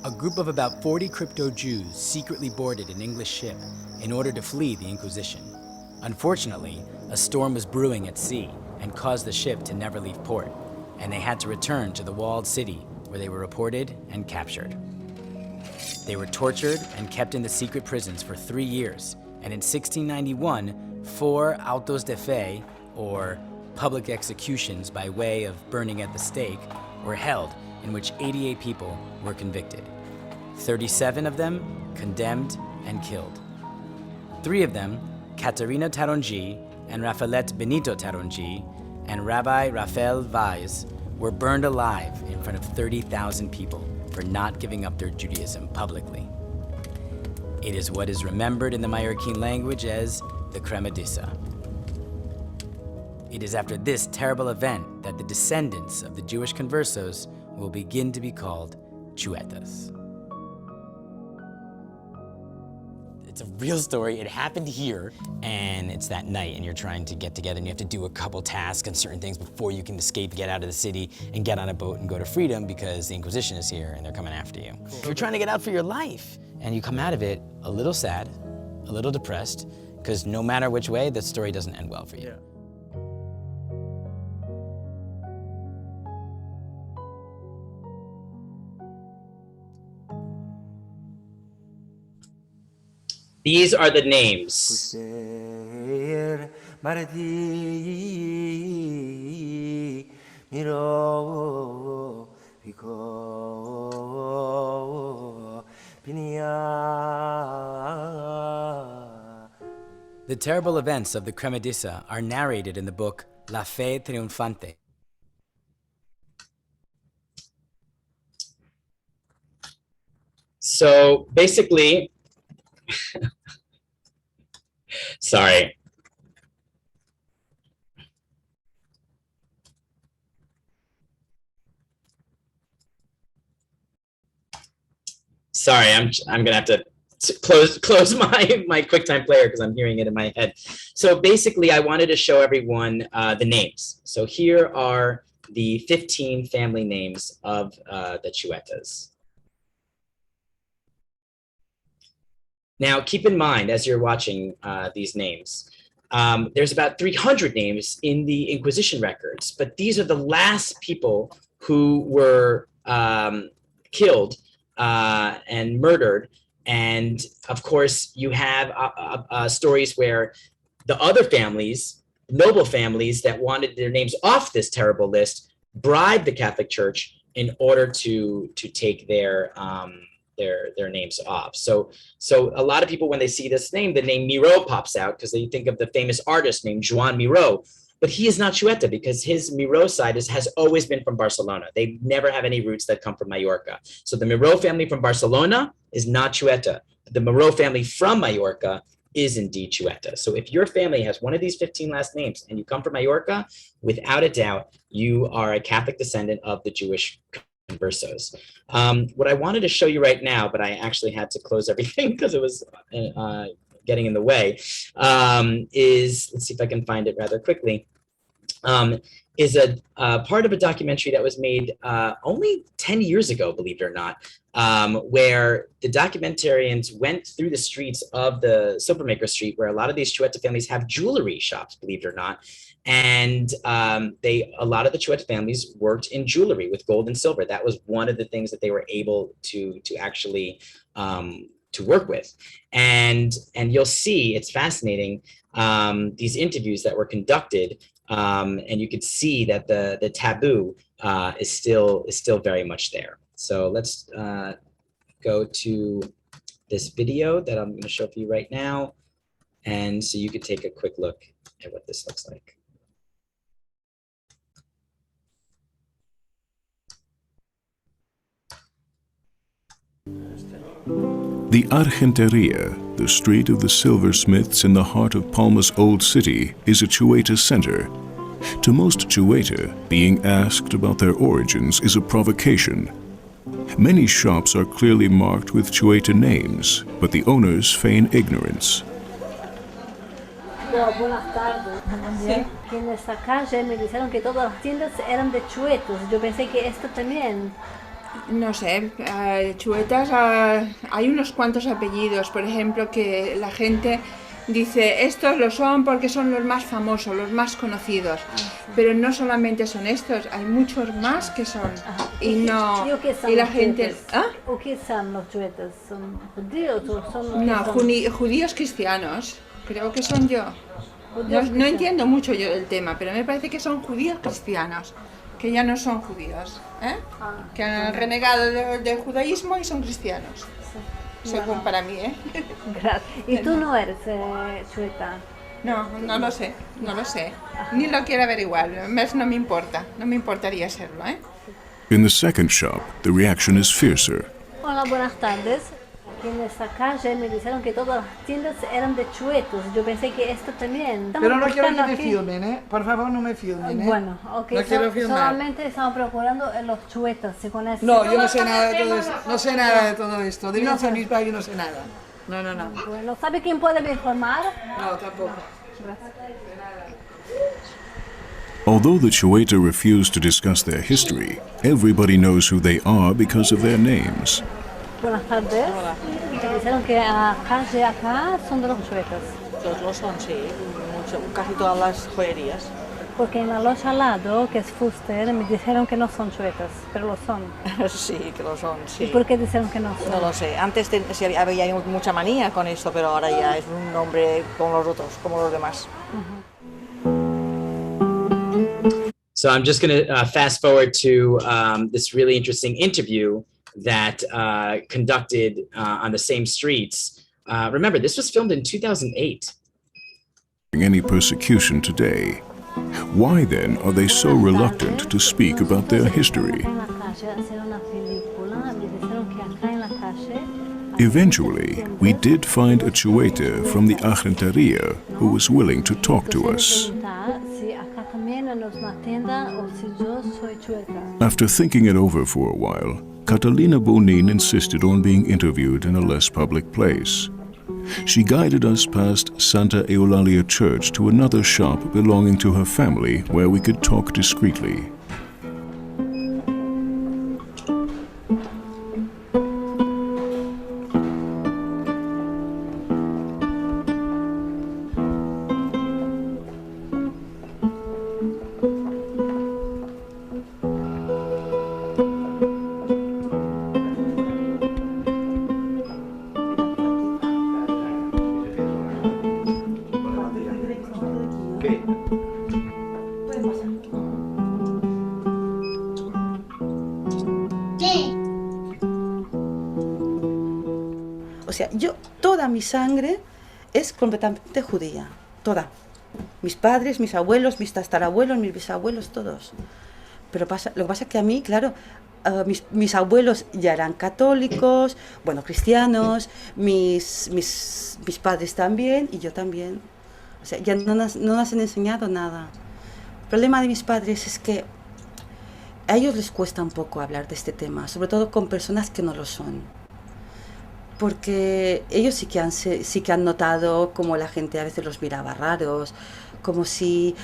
A group of about 40 crypto-Jews secretly boarded an English ship in order to flee the Inquisition. Unfortunately, a storm was brewing at sea and caused the ship to never leave port, and they had to return to the walled city where they were reported and captured. They were tortured and kept in the secret prisons for 3 years, and in 1691, 4 autos de fe, or public executions by way of burning at the stake, were held, in which 88 people were convicted. 37 of them condemned and killed. 3 of them, Caterina Taronji and Rafalet Benito Taronji and Rabbi Rafael Vaz, were burned alive in front of 30,000 people for not giving up their Judaism publicly. It is what is remembered in the Mallorquin language as the Cremedissa. It is after this terrible event that the descendants of the Jewish Conversos will begin to be called Chuetas. It's a real story. It happened here, and it's that night, and you're trying to get together, and you have to do a couple tasks and certain things before you can escape, get out of the city, and get on a boat and go to freedom because the Inquisition is here and they're coming after you. Cool. You're trying to get out for your life, and you come out of it a little sad, a little depressed, because no matter which way, the story doesn't end well for you. Yeah. These are the names. The terrible events of the Cremedissa are narrated in the book La Fe Triunfante. So basically, sorry. Sorry, I'm gonna have to close my QuickTime player because I'm hearing it in my head. So basically, I wanted to show everyone the names. So here are the 15 family names of the Chuetas. Now, keep in mind, as you're watching these names, there's about 300 names in the Inquisition records, but these are the last people who were killed and murdered. And of course, you have stories where the other families, noble families that wanted their names off this terrible list, bribed the Catholic Church in order to take their names off. So a lot of people, when they see this name, the name Miro pops out because they think of the famous artist named Joan Miró. But he is not Chueta because his Miró side has always been from Barcelona. They never have any roots that come from Majorca. So the Miró family from Barcelona is not Chueta. The Miró family from Majorca is indeed Chueta. So if your family has one of these 15 last names and you come from Majorca, without a doubt, you are a Catholic descendant of the Jewish Conversos. What I wanted to show you right now, but I actually had to close everything because it was getting in the way, is, let's see if I can find it rather quickly, is a part of a documentary that was made only 10 years ago, believe it or not, where the documentarians went through the streets of the Silvermaker Street, where a lot of these Chueta families have jewelry shops, believe it or not. And a lot of the Chueta families worked in jewelry with gold and silver. That was one of the things that they were able to actually to work with. And you'll see, it's fascinating, these interviews that were conducted, and you could see that the taboo is still very much there. So let's go to this video that I'm going to show for you right now, and so you could take a quick look at what this looks like. The Argenteria, the street of the silversmiths in the heart of Palma's old city, is a Chueta center. To most Chueta, being asked about their origins is a provocation. Many shops are clearly marked with Chueta names, but the owners feign ignorance. Buenas tardes. Sí. Que en esta calle me dijeron que todas las tiendas eran de chuetos. Yo pensé que esto también. No sé, Chuetas hay unos cuantos apellidos, por ejemplo, que la gente dice estos lo son porque son los más famosos, los más conocidos, pero no solamente son estos, hay muchos más que son. Y no, y la gente... ¿Ah? ¿O qué son los chuetas? ¿Son judíos o son...? No, judíos cristianos, creo que son yo. No entiendo mucho yo el tema, pero me parece que son judíos cristianos, que ya no son judíos, que han renegado del judaísmo y son cristianos, según para mí, Gracias. ¿Y tú no eres chueta? No lo sé, ni lo quiero averiguar, no me importa, no me importaría serlo, In the second shop, the reaction is fiercer. Hola, buenas tardes. Aquí en esta calle me dijeron que todas las tiendas eran de chuetos. Yo pensé que esto también. Estamos Pero no quiero que buscando me aquí. filmen, ¿eh? Por favor, no me filmen, ¿eh? Bueno, ok, No quiero filmar. solamente estamos procurando los chuetos, ¿se conoce? No, yo no sé nada de todo esto. No sé nada de todo esto. Deberían ser mis padres, yo no sé nada. No, no, no. Bueno, ¿sabe quién puede me informar? No, tampoco. Although the Chueta refuse to discuss their history, everybody knows who they are because of their names. Buenas tardes. Me dijeron que la calle acá son de los chuetos. Todos lo son, sí, casi todas las joyerías. Porque en la loja al lado, que es Fuster, me dijeron que no son chuetos, pero lo son. Sí, que lo son, sí. ¿Y por qué dijeron que no son? No lo sé. Antes sí, había mucha manía con esto, pero ahora ya es un nombre como los otros, como los demás. So I'm just going to fast forward to this really interesting interview that conducted on the same streets. Remember, this was filmed in 2008. Any persecution today. Why then are they so reluctant to speak about their history? Eventually, we did find a Chueta from the Argenteria who was willing to talk to us. After thinking it over for a while, Catalina Bonin insisted on being interviewed in a less public place. She guided us past Santa Eulalia Church to another shop belonging to her family where we could talk discreetly. O sea, toda mi sangre es completamente judía, toda. Mis padres, mis abuelos, mis tatarabuelos, mis bisabuelos, todos. Pero lo que pasa es que a mí, claro, mis abuelos ya eran católicos, bueno, cristianos, mis padres también y yo también. O sea, ya no nos han enseñado nada. El problema de mis padres es que a ellos les cuesta un poco hablar de este tema, sobre todo con personas que no lo son. Porque ellos sí que han notado como la gente a veces los miraba raros, como si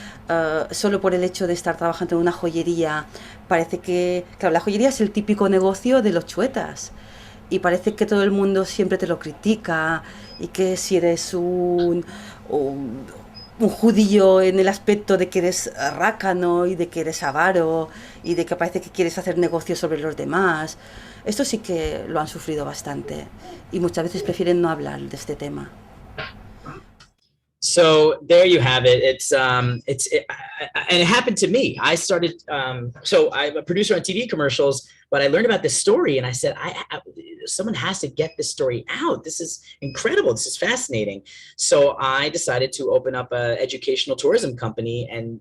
solo por el hecho de estar trabajando en una joyería, parece que, claro, la joyería es el típico negocio de los chuetas, y parece que todo el mundo siempre te lo critica, y que si eres un judío en el aspecto de que eres rácano y de que eres avaro y de que parece que quieres hacer negocios sobre los demás. Esto sí que lo han sufrido bastante y muchas veces prefieren no hablar de este tema. So there you have it. And it happened to me. I started, so I'm a producer on TV commercials, but I learned about this story and I said, someone has to get this story out. This is incredible. This is fascinating. So I decided to open up an educational tourism company and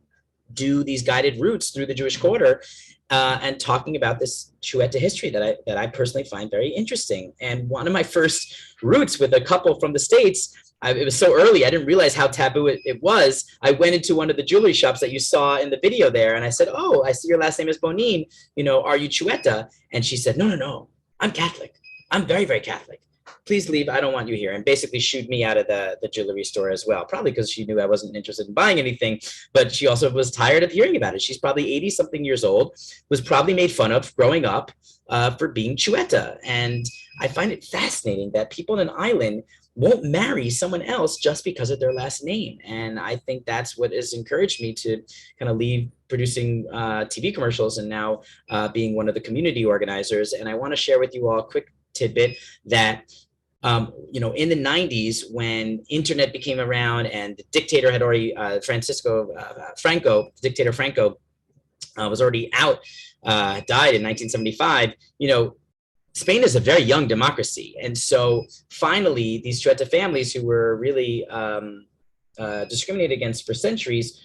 do these guided routes through the Jewish quarter and talking about this Chueta history that I personally find very interesting. And one of my first routes with a couple from the States, it was so early, I didn't realize how taboo it was. I went into one of the jewelry shops that you saw in the video there, and I said, "Oh, I see your last name is Bonin. You know, are you Chueta?" And she said, "No, I'm Catholic. I'm very, very Catholic. Please leave. I don't want you here." And basically shooed me out of the jewelry store as well, probably because she knew I wasn't interested in buying anything, but she also was tired of hearing about it. She's probably 80-something years old, was probably made fun of growing up for being Chueta. And I find it fascinating that people in an island won't marry someone else just because of their last name. And I think that's what has encouraged me to kind of leave producing TV commercials and now being one of the community organizers. And I want to share with you all a quick tidbit that you know, in the 90s, when internet became around and the dictator had already, dictator Franco was already out, died in 1975, you know, Spain is a very young democracy. And so finally, these Chueta families who were really discriminated against for centuries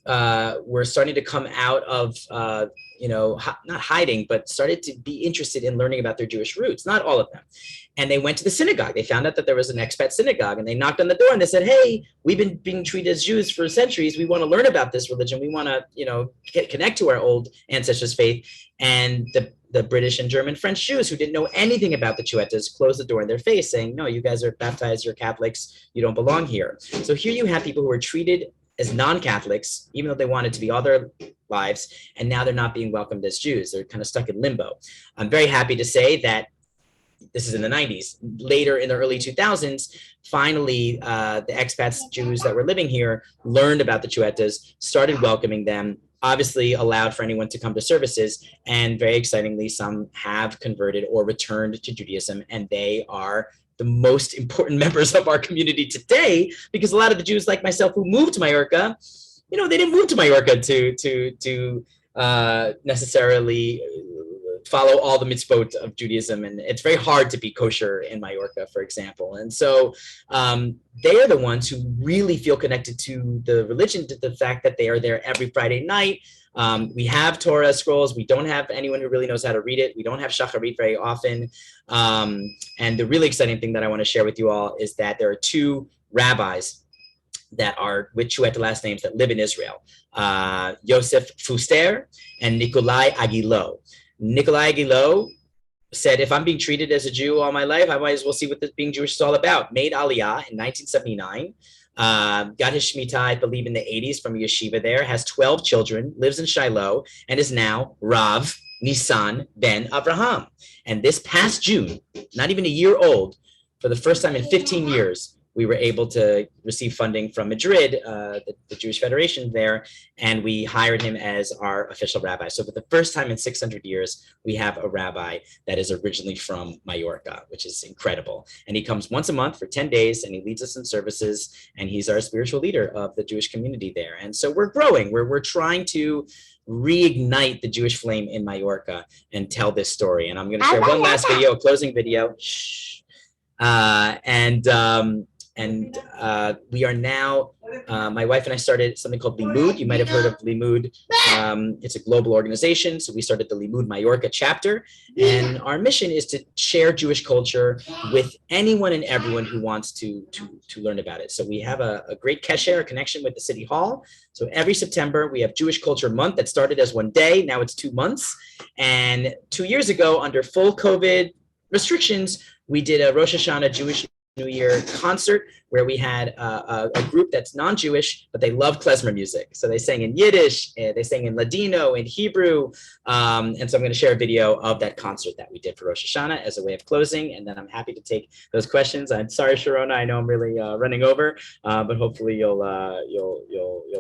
were starting to come out of, not hiding, but started to be interested in learning about their Jewish roots. Not all of them. And they went to the synagogue. They found out that there was an expat synagogue, and they knocked on the door and they said, hey, we've been being treated as Jews for centuries. We want to learn about this religion. We want to, connect to our old ancestors' faith. And the British and German French Jews who didn't know anything about the Chuetas closed the door in their face saying, no, you guys are baptized, you're Catholics, you don't belong here. So here you have people who are treated as non-Catholics, even though they wanted to be all their lives, and now they're not being welcomed as Jews. They're kind of stuck in limbo. I'm very happy to say that this is in the 90s. Later in the early 2000s, finally, the expats, Jews that were living here, learned about the Chuetas, started welcoming them, obviously allowed for anyone to come to services, and very excitingly, some have converted or returned to Judaism, and they are the most important members of our community today, because a lot of the Jews like myself who moved to Majorca, they didn't move to Majorca to necessarily follow all the mitzvot of Judaism. And it's very hard to be kosher in Majorca, for example. And so they are the ones who really feel connected to the religion, to the fact that they are there every Friday night. We have Torah scrolls. We don't have anyone who really knows how to read it. We don't have Shacharit very often. And the really exciting thing that I want to share with you all is that there are two rabbis that are with Chueta last names that live in Israel, Yosef Fuster and Nikolai Agilo. Nikolai Agilo said, if I'm being treated as a Jew all my life, I might as well see what this being Jewish is all about. Made Aliyah in 1979. Got his Shemitah, I believe, in the 80s from a yeshiva there, has 12 children, lives in Shiloh, and is now Rav Nisan ben Avraham. And this past June, not even a year old, for the first time in 15 years, we were able to receive funding from Madrid, the Jewish Federation there, and we hired him as our official rabbi. So for the first time in 600 years, we have a rabbi that is originally from Majorca, which is incredible. And he comes once a month for 10 days, and he leads us in services, and he's our spiritual leader of the Jewish community there. And so we're growing. We're trying to reignite the Jewish flame in Majorca and tell this story. And I'm going to share one last video, a closing video. Shh. We are now, my wife and I started something called Limud. You might have heard of Limud. It's a global organization. So we started the Limud Majorca chapter. And our mission is to share Jewish culture with anyone and everyone who wants to learn about it. So we have a great kesher, a connection with the City Hall. So every September, we have Jewish Culture Month that started as one day. Now it's 2 months. And 2 years ago, under full COVID restrictions, we did a Rosh Hashanah Jewish New Year concert where we had a group that's non-Jewish, but they love klezmer music. So they sang in Yiddish, they sang in Ladino, in Hebrew. And so I'm going to share a video of that concert that we did for Rosh Hashanah as a way of closing. And then I'm happy to take those questions. I'm sorry, Sharona, I know I'm really running over, but hopefully you'll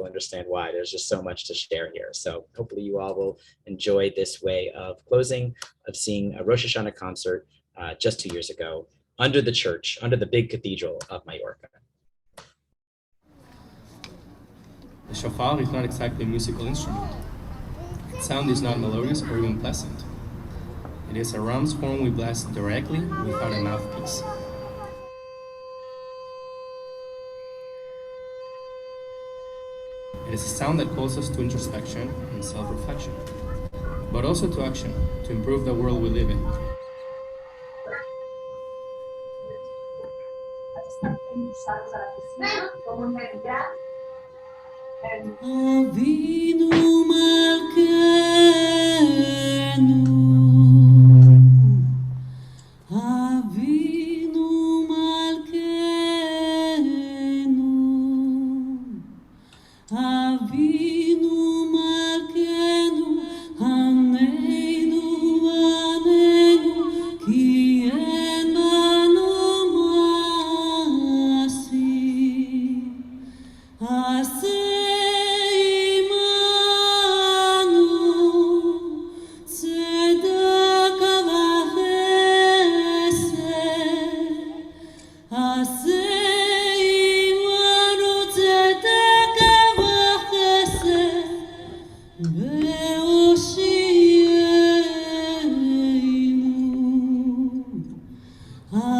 understand why. There's just so much to share here. So hopefully you all will enjoy this way of closing, of seeing a Rosh Hashanah concert just 2 years ago, under the church, under the big cathedral of Majorca. The shofar is not exactly a musical instrument. Its sound is not melodious or even pleasant. It is a ram's horn we blast directly without a mouthpiece. It is a sound that calls us to introspection and self-reflection, but also to action, to improve the world we live in. Avinu Malkeinu, Avinu Malkeinu, Avinu Malkeinu, Aneinu Aneinu, Ki en banu masi.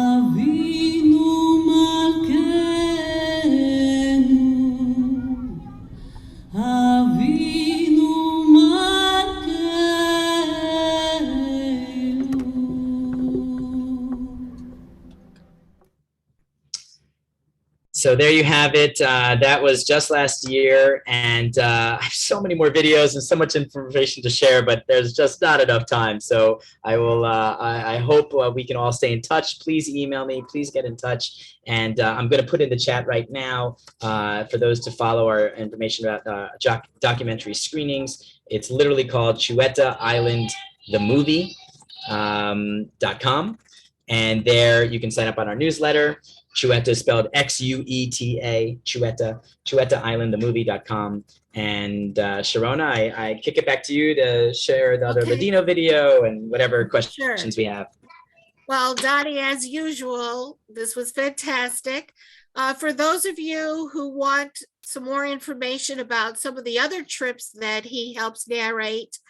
Avinu Malkeinu, So there you have it. That was just last year, and I have so many more videos and so much information to share, but there's just not enough time. So I will. I hope we can all stay in touch. Please email me. Please get in touch, and I'm going to put in the chat right now for those to follow our information about documentary screenings. It's literally called Chueta Island the Movie.com, and there you can sign up on our newsletter. Chueta spelled Xueta, Chueta Island, the movie.com. And Sharona, I kick it back to you to share the other Ladino video and whatever questions we have. Well, Dani, as usual, this was fantastic. For those of you who want some more information about some of the other trips that he helps narrate,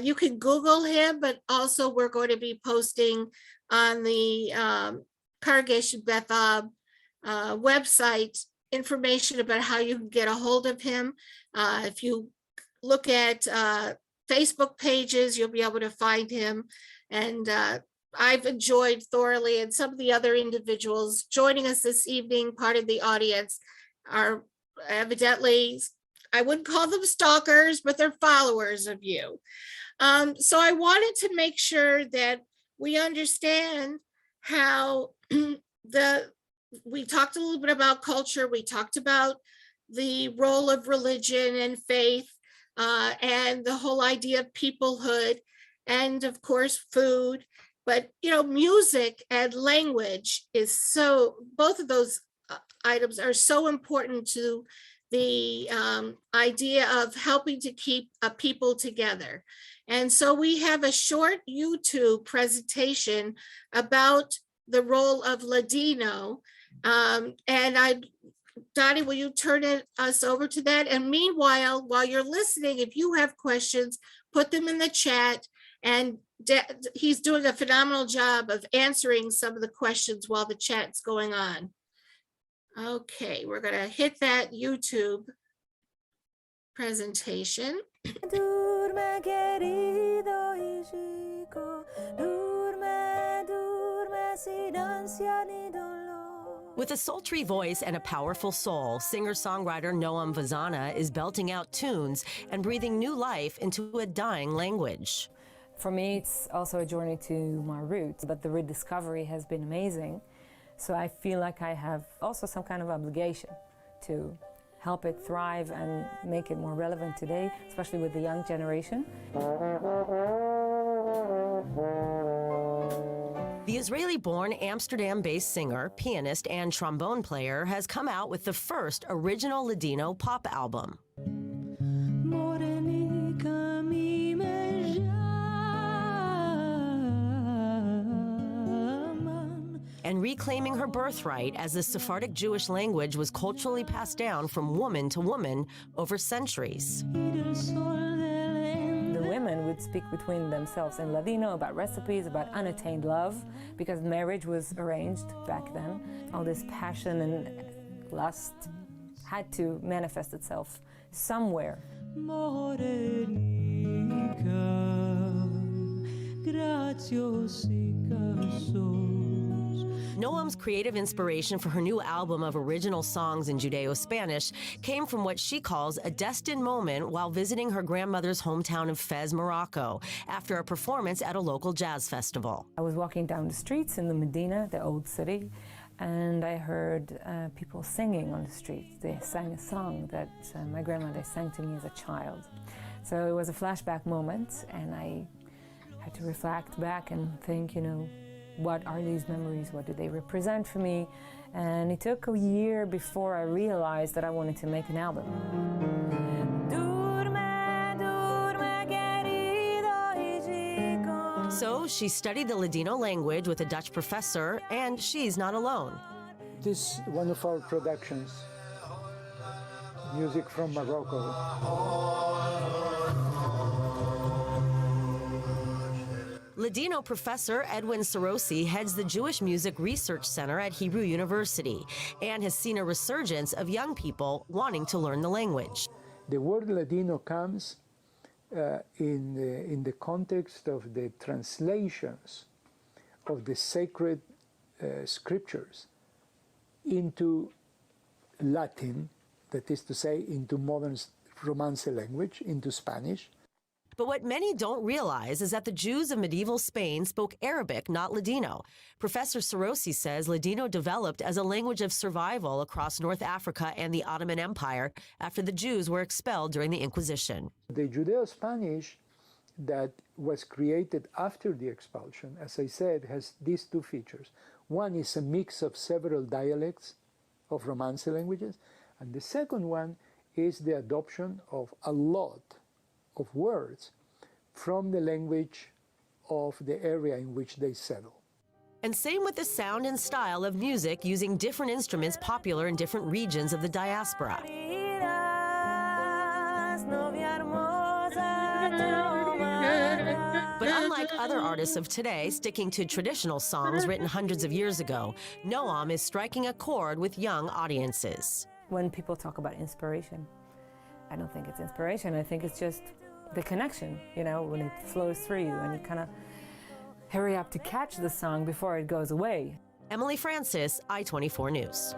you can Google him, but also we're going to be posting on the Congregation Bethab website information about how you can get a hold of him. If you look at Facebook pages, you'll be able to find him. And I've enjoyed thoroughly, and some of the other individuals joining us this evening, part of the audience, are evidently, I wouldn't call them stalkers, but they're followers of you. So I wanted to make sure that we understand how we talked a little bit about culture, we talked about the role of religion and faith, and the whole idea of peoplehood, and of course food. But music and language is both of those items are so important to the idea of helping to keep a people together. And so we have a short YouTube presentation about the role of Ladino. And Dani, will you turn us over to that? And meanwhile, while you're listening, if you have questions, put them in the chat. And he's doing a phenomenal job of answering some of the questions while the chat's going on. Okay, we're going to hit that YouTube presentation. Durme, querido hijico, durme, durme, sin ansia ni dolor. With a sultry voice and a powerful soul, singer-songwriter Noam Vazana is belting out tunes and breathing new life into a dying language. For me, it's also a journey to my roots, but the rediscovery has been amazing. So I feel like I have also some kind of obligation to help it thrive and make it more relevant today, especially with the young generation. The Israeli-born, Amsterdam-based singer, pianist, and trombone player has come out with the first original Ladino pop album. And reclaiming her birthright as the Sephardic Jewish language was culturally passed down from woman to woman over centuries. The women would speak between themselves in Ladino about recipes, about unattained love, because marriage was arranged back then. All this passion and lust had to manifest itself somewhere. Noam's creative inspiration for her new album of original songs in Judeo-Spanish came from what she calls a destined moment while visiting her grandmother's hometown of Fez, Morocco, after a performance at a local jazz festival. I was walking down the streets in the Medina, the old city, and I heard people singing on the streets. They sang a song that my grandmother sang to me as a child. So it was a flashback moment, and I had to reflect back and think, what are these memories? What do they represent for me? And it took a year before I realized that I wanted to make an album. So she studied the Ladino language with a Dutch professor, and she's not alone. This is one of our productions, music from Morocco. Ladino professor Edwin Sarosi heads the Jewish Music Research Center at Hebrew University and has seen a resurgence of young people wanting to learn the language. The word Ladino comes in the context of the translations of the sacred scriptures into Latin, that is to say, into modern Romance language, into Spanish. But what many don't realize is that the Jews of medieval Spain spoke Arabic, not Ladino. Professor Sarosi says Ladino developed as a language of survival across North Africa and the Ottoman Empire after the Jews were expelled during the Inquisition. The Judeo-Spanish that was created after the expulsion, as I said, has these two features. One is a mix of several dialects of Romance languages, and the second one is the adoption of a lot of words from the language of the area in which they settle. And same with the sound and style of music using different instruments popular in different regions of the diaspora. But unlike other artists of today sticking to traditional songs written hundreds of years ago, Noam is striking a chord with young audiences. When people talk about inspiration, I don't think it's inspiration. I think it's just the connection, you know, when it flows through you and you kind of hurry up to catch the song before it goes away. Emily Francis, I-24 News.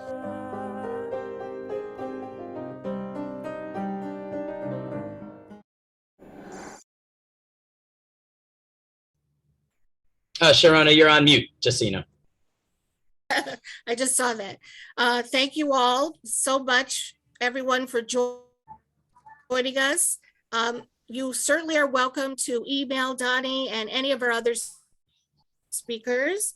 Sharona, you're on mute, just so you know. I just saw that. Thank you all so much, everyone, for joining us. You certainly are welcome to email Dani and any of our other speakers.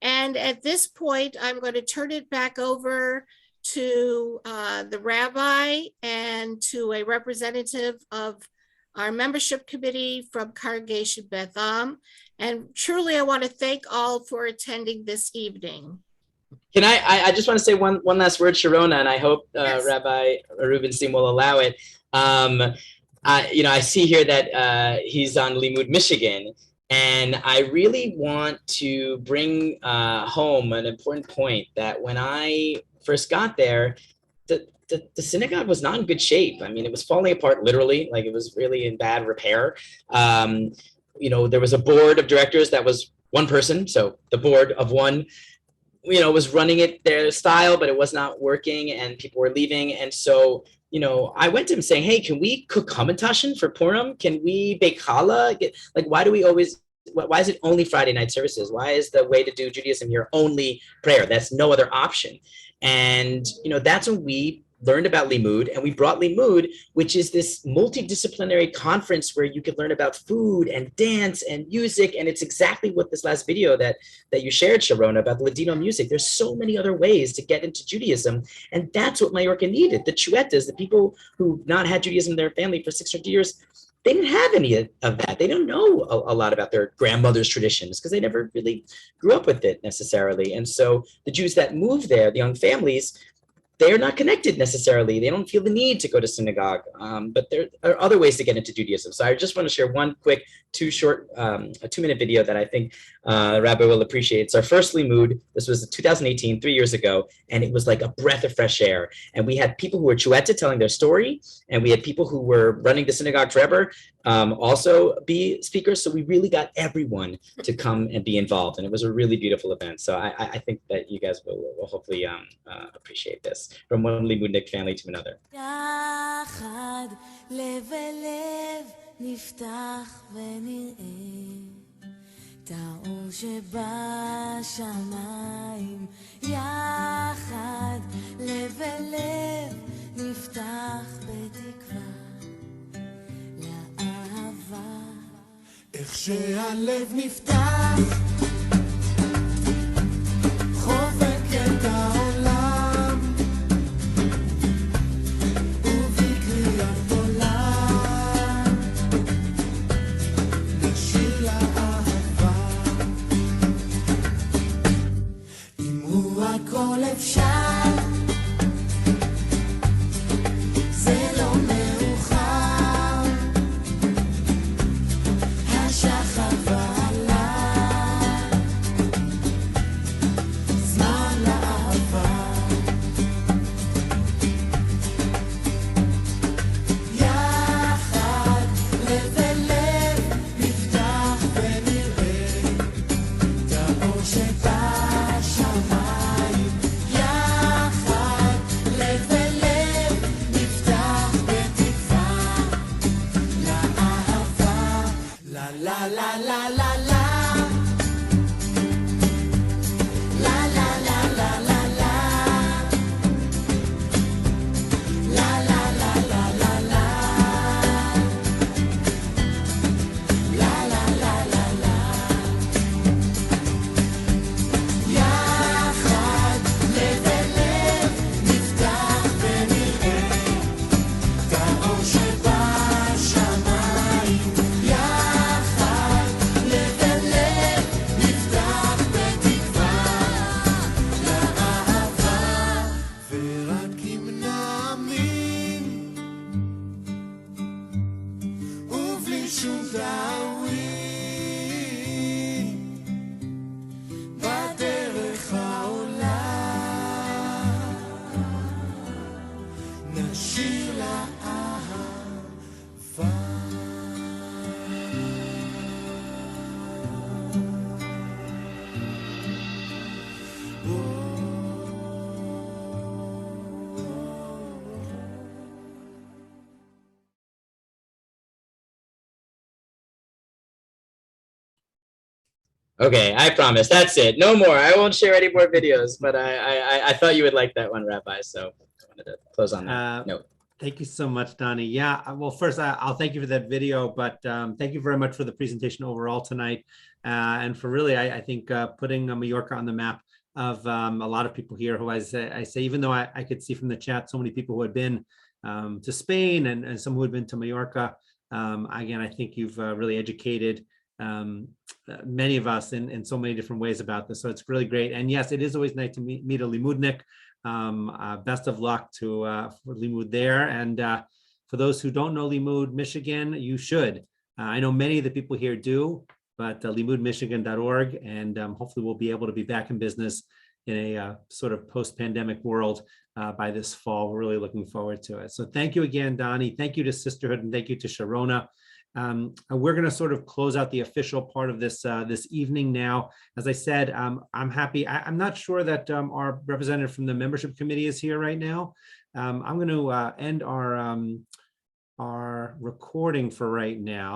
And at this point, I'm going to turn it back over to the rabbi and to a representative of our membership committee from Congregation Beth Am. And truly, I want to thank all for attending this evening. Can I just want to say one last word, Sharona, and I hope Yes. Rabbi Rubenstein will allow it. I see here that he's on Limud, Michigan, and I really want to bring home an important point that when I first got there, the synagogue was not in good shape. I mean, it was falling apart literally, like it was really in bad repair. There was a board of directors that was one person, so the board of one, was running it their style, but it was not working and people were leaving. And so, I went to him saying, hey, can we cook hamantashen for Purim? Can we bake challah? Why is it only Friday night services? Why is the way to do Judaism here only prayer? That's no other option. And, that's when we learned about Limud, and we brought Limud, which is this multidisciplinary conference where you could learn about food and dance and music. And it's exactly what this last video that you shared, Sharona, about the Ladino music. There's so many other ways to get into Judaism. And that's what Majorca needed. The Chuetas, the people who've not had Judaism in their family for 600 years, they didn't have any of that. They don't know a lot about their grandmother's traditions because they never really grew up with it necessarily. And so the Jews that moved there, the young families, they're not connected necessarily. They don't feel the need to go to synagogue, but there are other ways to get into Judaism. So I just want to share one quick, a 2-minute video that I think Rabbi will appreciate. It's our first Limud. This was 2018, 3 years ago, and it was like a breath of fresh air. And we had people who were Chueta telling their story, and we had people who were running the synagogue forever also be speakers. So we really got everyone to come and be involved, and it was a really beautiful event. So I think that you guys will hopefully appreciate this. From one Limudnik family to another. יחד לב אל לב נפתח ונראה את האור שבשמיים. יחד לב אל לב נפתח בתקווה לאהבה. איך שהלב נפתח חובק את העולם. הכל אפשר, זה לא מאוחר, השחר עלה, בלי שום דאווין, בדרך העולם, נשאיר לאהבה. Okay, I promise. That's it. No more. I won't share any more videos, but I thought you would like that one, Rabbi. So I wanted to close on that note. Thank you so much, Dani. Yeah, well, first, I'll thank you for that video, but thank you very much for the presentation overall tonight. And for really, I think, putting Majorca on the map of a lot of people here who, as I say, even though I could see from the chat so many people who had been to Spain and some who had been to Majorca, again, I think you've really educated many of us in so many different ways about this. So it's really great. And yes, it is always nice to meet a Limudnik. Best of luck to for Limud there. And for those who don't know Limud Michigan, you should. I know many of the people here do, but limudmichigan.org, and hopefully we'll be able to be back in business in a sort of post-pandemic world by this fall. We're really looking forward to it. So thank you again, Dani. Thank you to Sisterhood, and thank you to Sharona. We're going to sort of close out the official part of this this evening now. As I said, I'm happy. I'm not sure that our representative from the membership committee is here right now. I'm going to end our recording for right now.